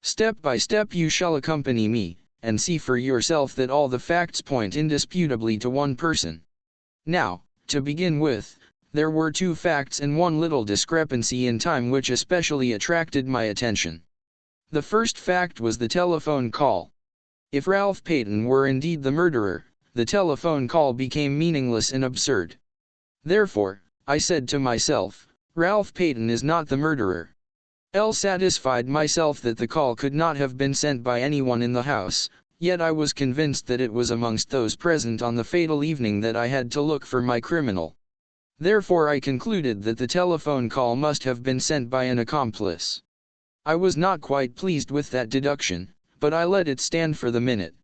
Step by step you shall accompany me, and see for yourself that all the facts point indisputably to one person. Now, to begin with, there were two facts and one little discrepancy in time which especially attracted my attention. The first fact was the telephone call. If Ralph Peyton were indeed the murderer, the telephone call became meaningless and absurd. Therefore, I said to myself, Ralph Peyton is not the murderer. I satisfied myself that the call could not have been sent by anyone in the house, yet I was convinced that it was amongst those present on the fatal evening that I had to look for my criminal. Therefore I concluded that the telephone call must have been sent by an accomplice. I was not quite pleased with that deduction, but I let it stand for the minute.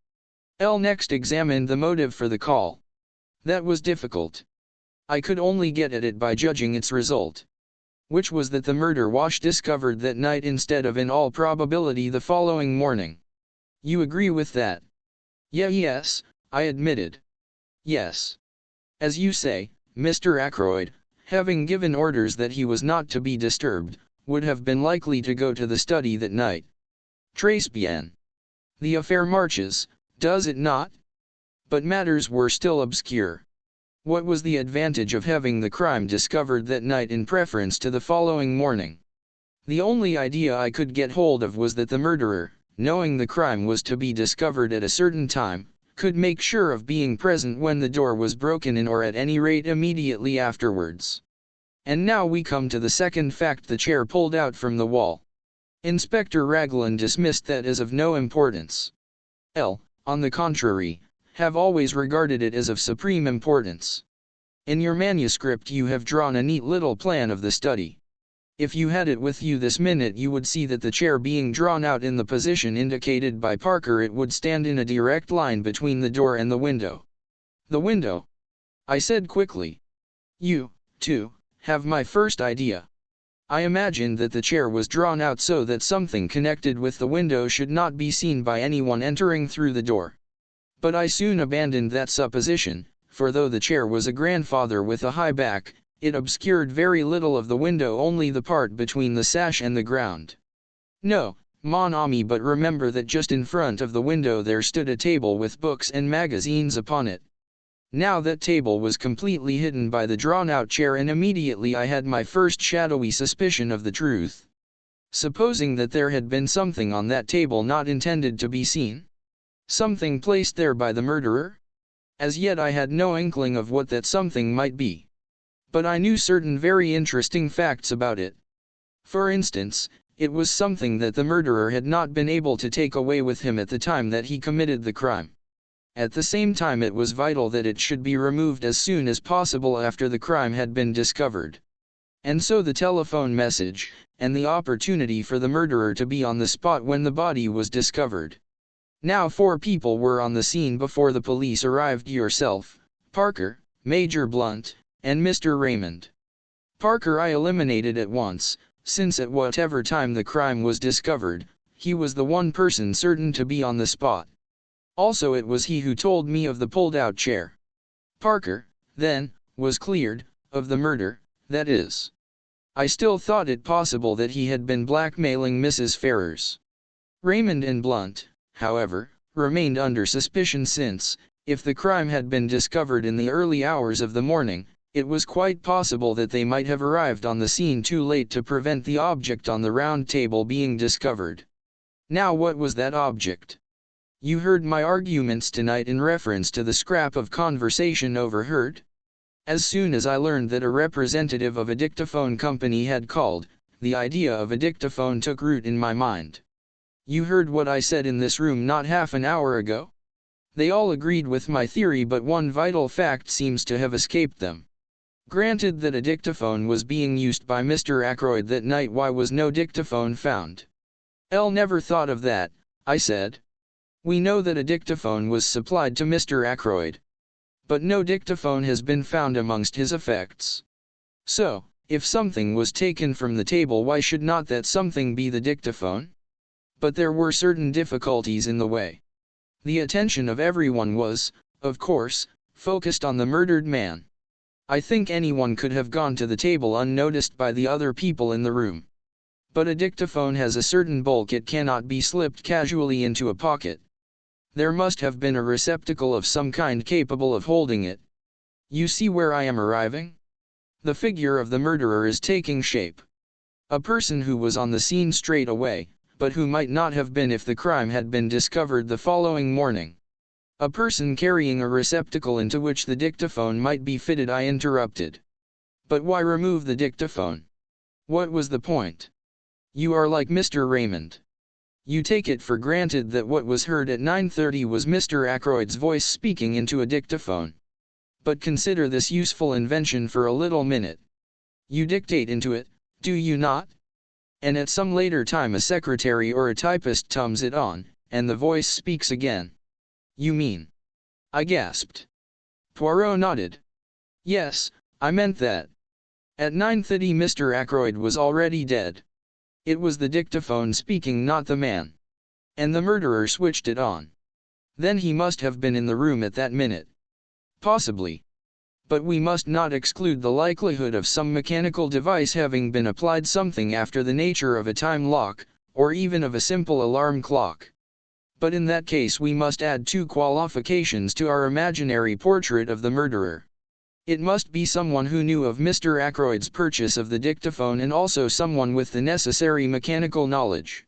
I next examined the motive for the call. That was difficult. I could only get at it by judging its result, which was that the murder was discovered that night instead of in all probability the following morning. You agree with that? Yes, I admitted. Yes. As you say, Mr. Ackroyd, having given orders that he was not to be disturbed, would have been likely to go to the study that night. Très bien. The affair marches, does it not? But matters were still obscure. What was the advantage of having the crime discovered that night in preference to the following morning? The only idea I could get hold of was that the murderer, knowing the crime was to be discovered at a certain time, could make sure of being present when the door was broken in, or at any rate immediately afterwards. And now we come to the second fact, the chair pulled out from the wall. Inspector Raglan dismissed that as of no importance. On the contrary, have always regarded it as of supreme importance. In your manuscript you have drawn a neat little plan of the study. If you had it with you this minute you would see that the chair being drawn out in the position indicated by Parker, it would stand in a direct line between the door and the window. The window? I said quickly. You, too, have my first idea. I imagined that the chair was drawn out so that something connected with the window should not be seen by anyone entering through the door. But I soon abandoned that supposition, for though the chair was a grandfather with a high back, It obscured very little of the window, only the part between the sash and the ground. No, mon ami, but remember that just in front of the window there stood a table with books and magazines upon it. Now that table was completely hidden by the drawn-out chair, and immediately I had my first shadowy suspicion of the truth. Supposing that there had been something on that table not intended to be seen? Something placed there by the murderer? As yet I had no inkling of what that something might be. But I knew certain very interesting facts about it. For instance, it was something that the murderer had not been able to take away with him at the time that he committed the crime. At the same time, it was vital that it should be removed as soon as possible after the crime had been discovered. And so the telephone message, and the opportunity for the murderer to be on the spot when the body was discovered. Now 4 people were on the scene before the police arrived: yourself, Parker, Major Blunt, and Mr. Raymond. Parker I eliminated at once, since at whatever time the crime was discovered, he was the one person certain to be on the spot. Also, it was he who told me of the pulled-out chair. Parker, then, was cleared of the murder, that is. I still thought it possible that he had been blackmailing Mrs. Ferrars. Raymond and Blunt, however, remained under suspicion since, if the crime had been discovered in the early hours of the morning, it was quite possible that they might have arrived on the scene too late to prevent the object on the round table being discovered. Now, what was that object? You heard my arguments tonight in reference to the scrap of conversation overheard? As soon as I learned that a representative of a dictaphone company had called, the idea of a dictaphone took root in my mind. You heard what I said in this room not half an hour ago? They all agreed with my theory, but one vital fact seems to have escaped them. Granted that a dictaphone was being used by Mr. Ackroyd that night, why was no dictaphone found? Elle never thought of that, I said. We know that a dictaphone was supplied to Mr. Ackroyd. But no dictaphone has been found amongst his effects. So, if something was taken from the table, why should not that something be the dictaphone? But there were certain difficulties in the way. The attention of everyone was, of course, focused on the murdered man. I think anyone could have gone to the table unnoticed by the other people in the room. But a dictaphone has a certain bulk, it cannot be slipped casually into a pocket. There must have been a receptacle of some kind capable of holding it. You see where I am arriving? The figure of the murderer is taking shape. A person who was on the scene straight away, but who might not have been if the crime had been discovered the following morning. A person carrying a receptacle into which the dictaphone might be fitted. I interrupted. But why remove the dictaphone? What was the point? You are like Mr. Raymond. You take it for granted that what was heard at 9:30 was Mr. Ackroyd's voice speaking into a dictaphone. But consider this useful invention for a little minute. You dictate into it, do you not? And at some later time a secretary or a typist tums it on, and the voice speaks again. You mean? I gasped. Poirot nodded. Yes, I meant that. At 9:30 Mr. Ackroyd was already dead. It was the dictaphone speaking, not the man. And the murderer switched it on. Then he must have been in the room at that minute. Possibly. But we must not exclude the likelihood of some mechanical device having been applied, something after the nature of a time lock, or even of a simple alarm clock. But in that case we must add 2 qualifications to our imaginary portrait of the murderer. It must be someone who knew of Mr. Ackroyd's purchase of the dictaphone, and also someone with the necessary mechanical knowledge.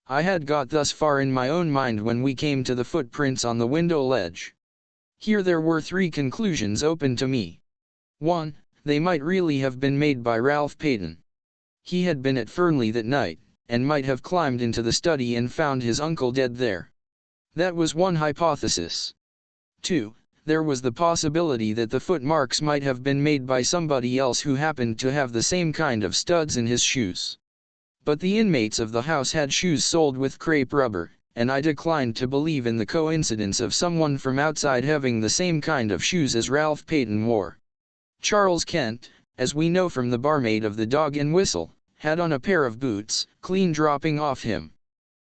I had got thus far in my own mind when we came to the footprints on the window ledge. Here there were 3 conclusions open to me. 1. They might really have been made by Ralph Peyton. He had been at Fernley that night, and might have climbed into the study and found his uncle dead there. That was one hypothesis. 2. There was the possibility that the footmarks might have been made by somebody else who happened to have the same kind of studs in his shoes. But the inmates of the house had shoes soled with crepe rubber, and I declined to believe in the coincidence of someone from outside having the same kind of shoes as Ralph Peyton wore. Charles Kent, as we know from the barmaid of the Dog and Whistle, had on a pair of boots, clean dropping off him.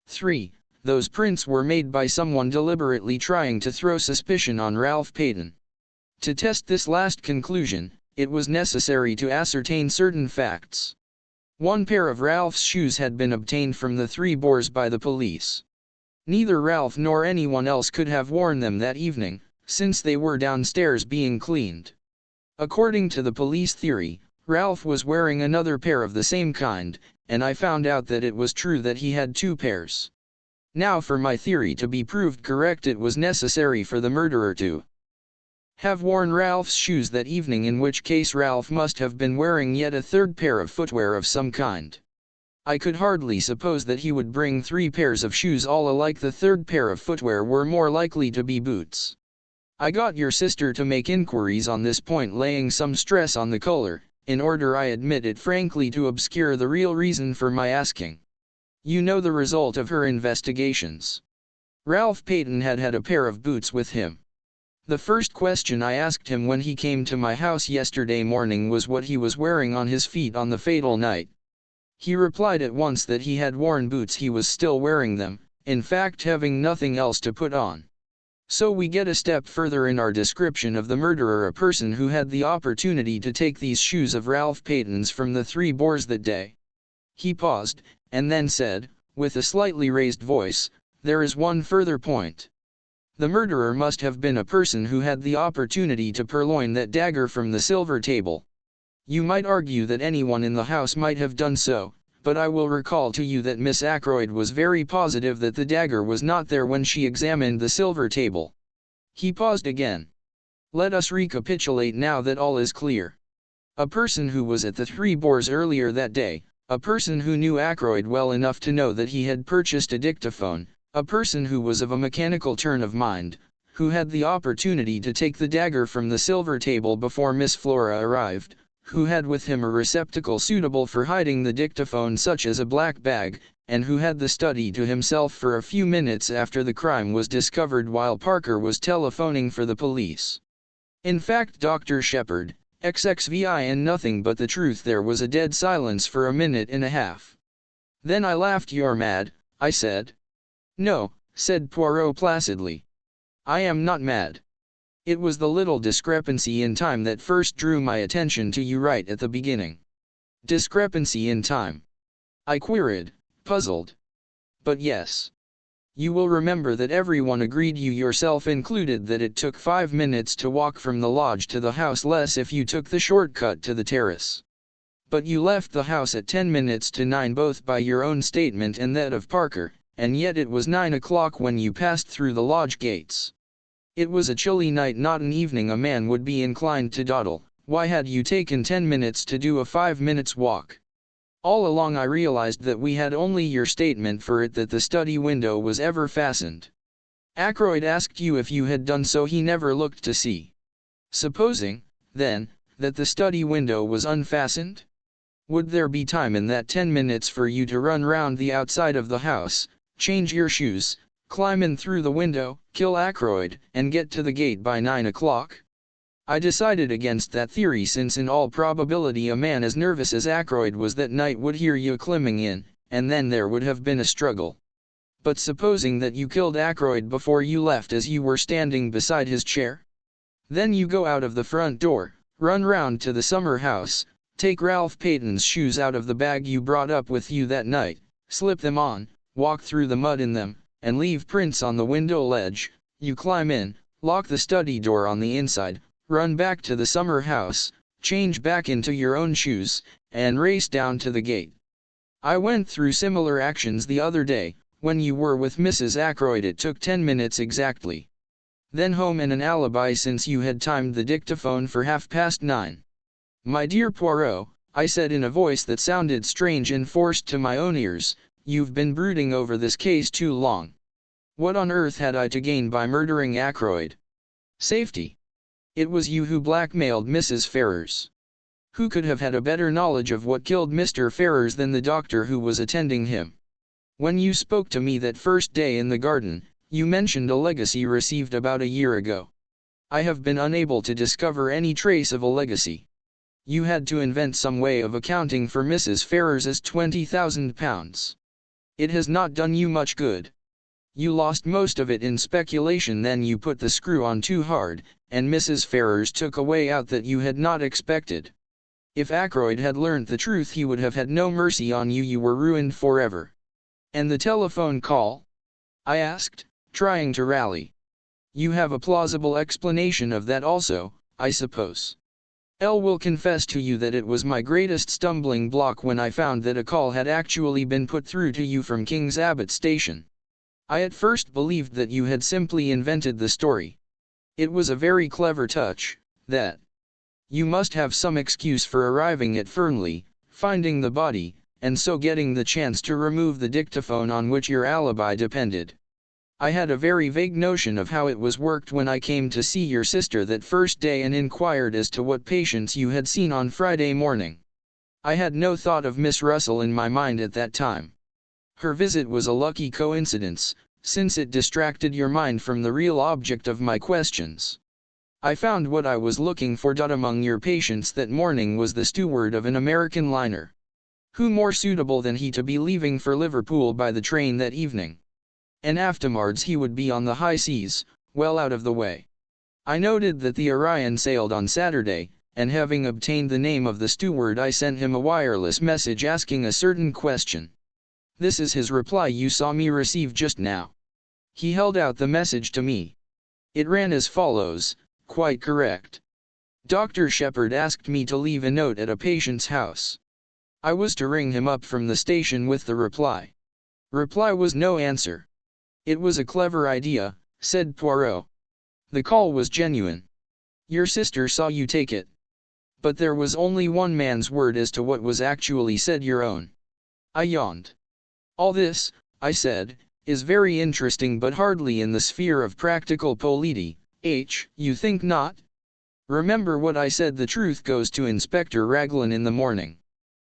3. Those prints were made by someone deliberately trying to throw suspicion on Ralph Peyton. To test this last conclusion, it was necessary to ascertain certain facts. One pair of Ralph's shoes had been obtained from the Three Boars by the police. Neither Ralph nor anyone else could have worn them that evening, since they were downstairs being cleaned. According to the police theory, Ralph was wearing another pair of the same kind, and I found out that it was true that he had two pairs. Now for my theory to be proved correct, it was necessary for the murderer to have worn Ralph's shoes that evening, in which case Ralph must have been wearing yet a third pair of footwear of some kind. I could hardly suppose that he would bring three pairs of shoes all alike. The third pair of footwear were more likely to be boots. I got your sister to make inquiries on this point, laying some stress on the color, in order, I admit it frankly, to obscure the real reason for my asking. You know the result of her investigations. Ralph Peyton had had a pair of boots with him. The first question I asked him when he came to my house yesterday morning was what he was wearing on his feet on the fatal night. He replied at once that he had worn boots. He was still wearing them, in fact having nothing else to put on. So we get a step further in our description of the murderer, a person who had the opportunity to take these shoes of Ralph Peyton's from the Three Boars that day. He paused, and then said, with a slightly raised voice, "There is one further point. The murderer must have been a person who had the opportunity to purloin that dagger from the silver table. You might argue that anyone in the house might have done so, but I will recall to you that Miss Ackroyd was very positive that the dagger was not there when she examined the silver table." He paused again. "Let us recapitulate now that all is clear. A person who was at the Three Boars earlier that day, a person who knew Ackroyd well enough to know that he had purchased a dictaphone, a person who was of a mechanical turn of mind, who had the opportunity to take the dagger from the silver table before Miss Flora arrived, who had with him a receptacle suitable for hiding the dictaphone such as a black bag, and who had the study to himself for a few minutes after the crime was discovered while Parker was telephoning for the police. In fact, Dr. Shepard, XXVI, and nothing but the truth. There was a dead silence for a minute and a half. Then I laughed. "You're mad," I said. "No," said Poirot placidly. "I am not mad. It was the little discrepancy in time that first drew my attention to you right at the beginning." "Discrepancy in time?" I queried, puzzled. "But yes. You will remember that everyone agreed, you yourself included, that it took 5 minutes to walk from the lodge to the house, less if you took the shortcut to the terrace. But you left the house at 10 minutes to 9 both by your own statement and that of Parker, and yet it was 9 o'clock when you passed through the lodge gates. It was a chilly night, not an evening a man would be inclined to dawdle. Why had you taken 10 minutes to do a 5 minutes walk? All along I realized that we had only your statement for it, that the study window was ever fastened. Ackroyd asked you if you had done so. He never looked to see. Supposing, then, that the study window was unfastened? Would there be time in that 10 minutes for you to run round the outside of the house, change your shoes, climb in through the window, kill Ackroyd, and get to the gate by 9 o'clock? I decided against that theory, since in all probability a man as nervous as Ackroyd was that night would hear you climbing in, and then there would have been a struggle. But supposing that you killed Ackroyd before you left, as you were standing beside his chair? Then you go out of the front door, run round to the summer house, take Ralph Peyton's shoes out of the bag you brought up with you that night, slip them on, walk through the mud in them, and leave prints on the window ledge. You climb in, lock the study door on the inside, run back to the summer house, change back into your own shoes, and race down to the gate. I went through similar actions the other day, when you were with Mrs. Ackroyd. It took 10 minutes exactly. Then home and an alibi, since you had timed the dictaphone for 9:30. "My dear Poirot," I said in a voice that sounded strange and forced to my own ears, "you've been brooding over this case too long. What on earth had I to gain by murdering Ackroyd? Safety. It was you who blackmailed Mrs. Ferrars. Who could have had a better knowledge of what killed Mr. Ferrars than the doctor who was attending him? When you spoke to me that first day in the garden, you mentioned a legacy received about a year ago. I have been unable to discover any trace of a legacy. You had to invent some way of accounting for Mrs. Ferrars's £20,000. It has not done you much good. You lost most of it in speculation, then you put the screw on too hard, and Mrs. Ferrars took a way out that you had not expected. If Ackroyd had learnt the truth, he would have had no mercy on you. You were ruined forever." "And the telephone call?" I asked, trying to rally. "You have a plausible explanation of that also, I suppose?" "Elle will confess to you that it was my greatest stumbling block when I found that a call had actually been put through to you from King's Abbot Station. I at first believed that you had simply invented the story. It was a very clever touch, that. You must have some excuse for arriving at Fernley, finding the body, and so getting the chance to remove the dictaphone on which your alibi depended. I had a very vague notion of how it was worked when I came to see your sister that first day and inquired as to what patients you had seen on Friday morning. I had no thought of Miss Russell in my mind at that time. Her visit was a lucky coincidence, since it distracted your mind from the real object of my questions. I found what I was looking for. Among your patients that morning was the steward of an American liner. Who more suitable than he to be leaving for Liverpool by the train that evening? And afterwards he would be on the high seas, well out of the way. I noted that the Orion sailed on Saturday, and having obtained the name of the steward, I sent him a wireless message asking a certain question. This is his reply. You saw me receive just now." He held out the message to me. It ran as follows: "Quite correct. Dr. Shepherd asked me to leave a note at a patient's house. I was to ring him up from the station with the reply." Reply was no answer. "It was a clever idea," said Poirot. "The call was genuine. Your sister saw you take it. But there was only one man's word as to what was actually said, your own." I yawned. "All this," I said, "is very interesting but hardly in the sphere of practical polity, you think not? Remember what I said, the truth goes to Inspector Raglan in the morning.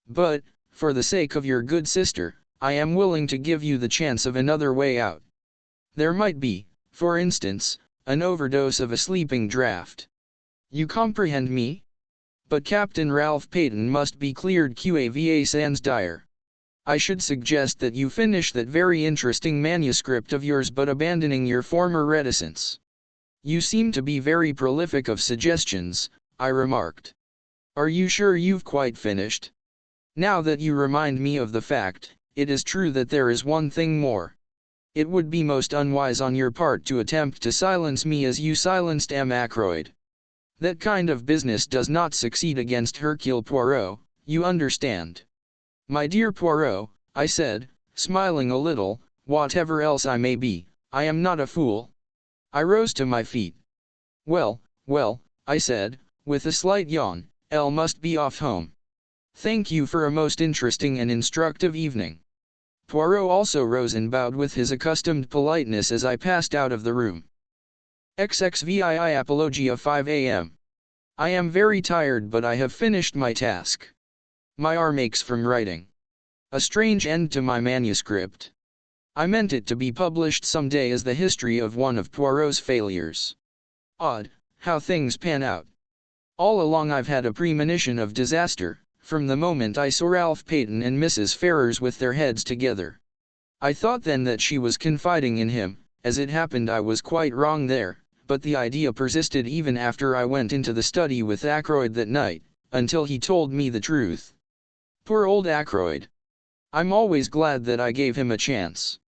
But, for the sake of your good sister, I am willing to give you the chance of another way out. There might be, for instance, an overdose of a sleeping draught. You comprehend me? But Captain Ralph Peyton must be cleared qua sans dire. I should suggest that you finish that very interesting manuscript of yours, but abandoning your former reticence." "You seem to be very prolific of suggestions," I remarked. "Are you sure you've quite finished? Now that you remind me of the fact, it is true that there is one thing more. It would be most unwise on your part to attempt to silence me as you silenced M. Ackroyd. That kind of business does not succeed against Hercule Poirot, you understand." "My dear Poirot," I said, smiling a little, "whatever else I may be, I am not a fool." I rose to my feet. Well, I said, with a slight yawn, "Elle must be off home. Thank you for a most interesting and instructive evening." Poirot also rose and bowed with his accustomed politeness as I passed out of the room. XXVII Apologia 5 a.m. I am very tired, but I have finished my task. My arm aches from writing. A strange end to my manuscript. I meant it to be published someday as the history of one of Poirot's failures. Odd, how things pan out. All along I've had a premonition of disaster, from the moment I saw Ralph Peyton and Mrs. Ferrars with their heads together. I thought then that she was confiding in him. As it happened, I was quite wrong there, but the idea persisted even after I went into the study with Ackroyd that night, until he told me the truth. Poor old Ackroyd. I'm always glad that I gave him a chance.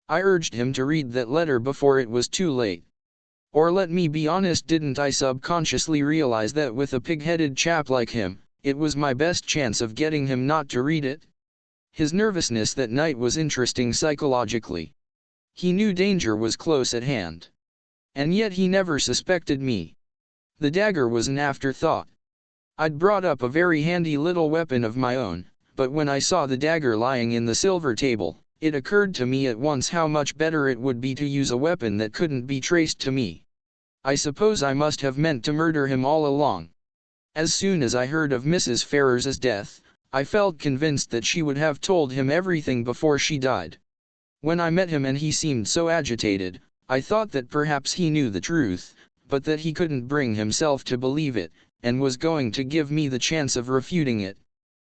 I urged him to read that letter before it was too late. Or let me be honest, didn't I subconsciously realize that with a pig-headed chap like him, it was my best chance of getting him not to read it? His nervousness that night was interesting psychologically. He knew danger was close at hand. And yet he never suspected me. The dagger was an afterthought. I'd brought up a very handy little weapon of my own, but when I saw the dagger lying in the silver table, it occurred to me at once how much better it would be to use a weapon that couldn't be traced to me. I suppose I must have meant to murder him all along. As soon as I heard of Mrs. Ferrars's death, I felt convinced that she would have told him everything before she died. When I met him and he seemed so agitated, I thought that perhaps he knew the truth, but that he couldn't bring himself to believe it, and was going to give me the chance of refuting it.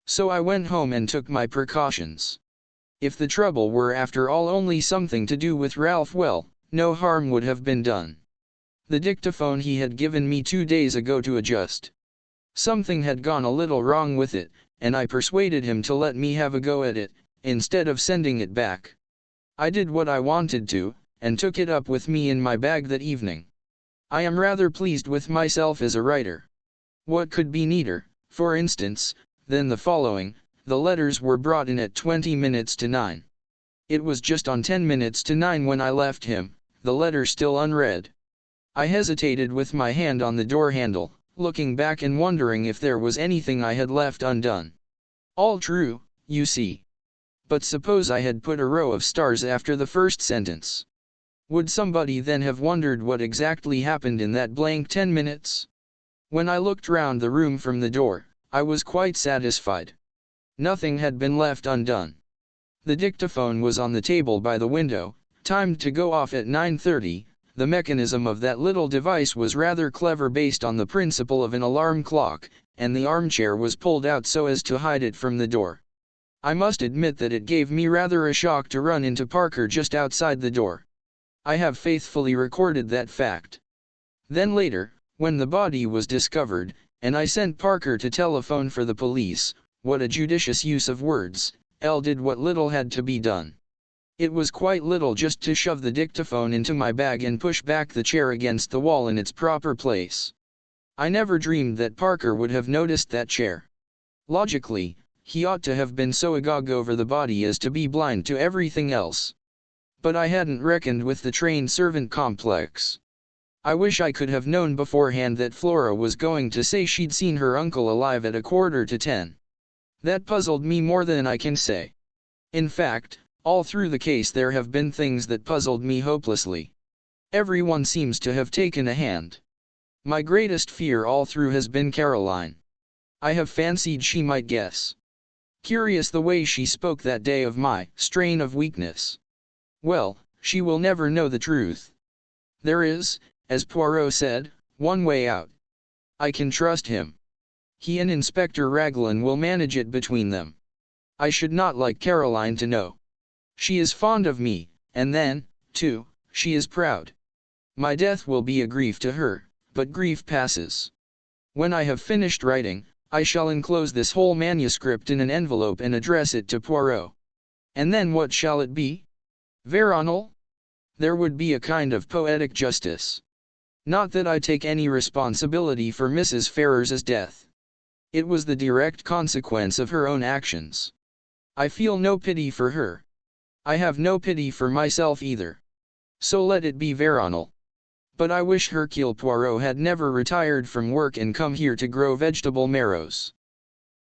So I went home and took my precautions. If the trouble were after all only something to do with Ralph, well, no harm would have been done. The dictaphone he had given me 2 days ago to adjust. Something had gone a little wrong with it, and I persuaded him to let me have a go at it, instead of sending it back. I did what I wanted to, and took it up with me in my bag that evening. I am rather pleased with myself as a writer. What could be neater, for instance, than the following? The letters were brought in at 20 minutes to 9. It was just on 10 minutes to 9 when I left him, the letter still unread. I hesitated with my hand on the door handle, looking back and wondering if there was anything I had left undone. All true, you see. But suppose I had put a row of stars after the first sentence. Would somebody then have wondered what exactly happened in that blank 10 minutes? When I looked round the room from the door, I was quite satisfied. Nothing had been left undone. The dictaphone was on the table by the window, timed to go off at 9:30. The mechanism of that little device was rather clever, based on the principle of an alarm clock, and the armchair was pulled out so as to hide it from the door. I must admit that it gave me rather a shock to run into Parker just outside the door. I have faithfully recorded that fact. Then later, when the body was discovered, and I sent Parker to telephone for the police, what a judicious use of words, L did what little had to be done. It was quite little, just to shove the dictaphone into my bag and push back the chair against the wall in its proper place. I never dreamed that Parker would have noticed that chair. Logically, he ought to have been so agog over the body as to be blind to everything else. But I hadn't reckoned with the trained servant complex. I wish I could have known beforehand that Flora was going to say she'd seen her uncle alive at 9:45. That puzzled me more than I can say. In fact, all through the case there have been things that puzzled me hopelessly. Everyone seems to have taken a hand. My greatest fear all through has been Caroline. I have fancied she might guess. Curious the way she spoke that day of my strain of weakness. Well, she will never know the truth. There is, as Poirot said, one way out. I can trust him. He and Inspector Raglan will manage it between them. I should not like Caroline to know. She is fond of me, and then, too, she is proud. My death will be a grief to her, but grief passes. When I have finished writing, I shall enclose this whole manuscript in an envelope and address it to Poirot. And then what shall it be? Veronal? There would be a kind of poetic justice. Not that I take any responsibility for Mrs. Ferrars's death. It was the direct consequence of her own actions. I feel no pity for her. I have no pity for myself either. So let it be Veronal. But I wish Hercule Poirot had never retired from work and come here to grow vegetable marrows.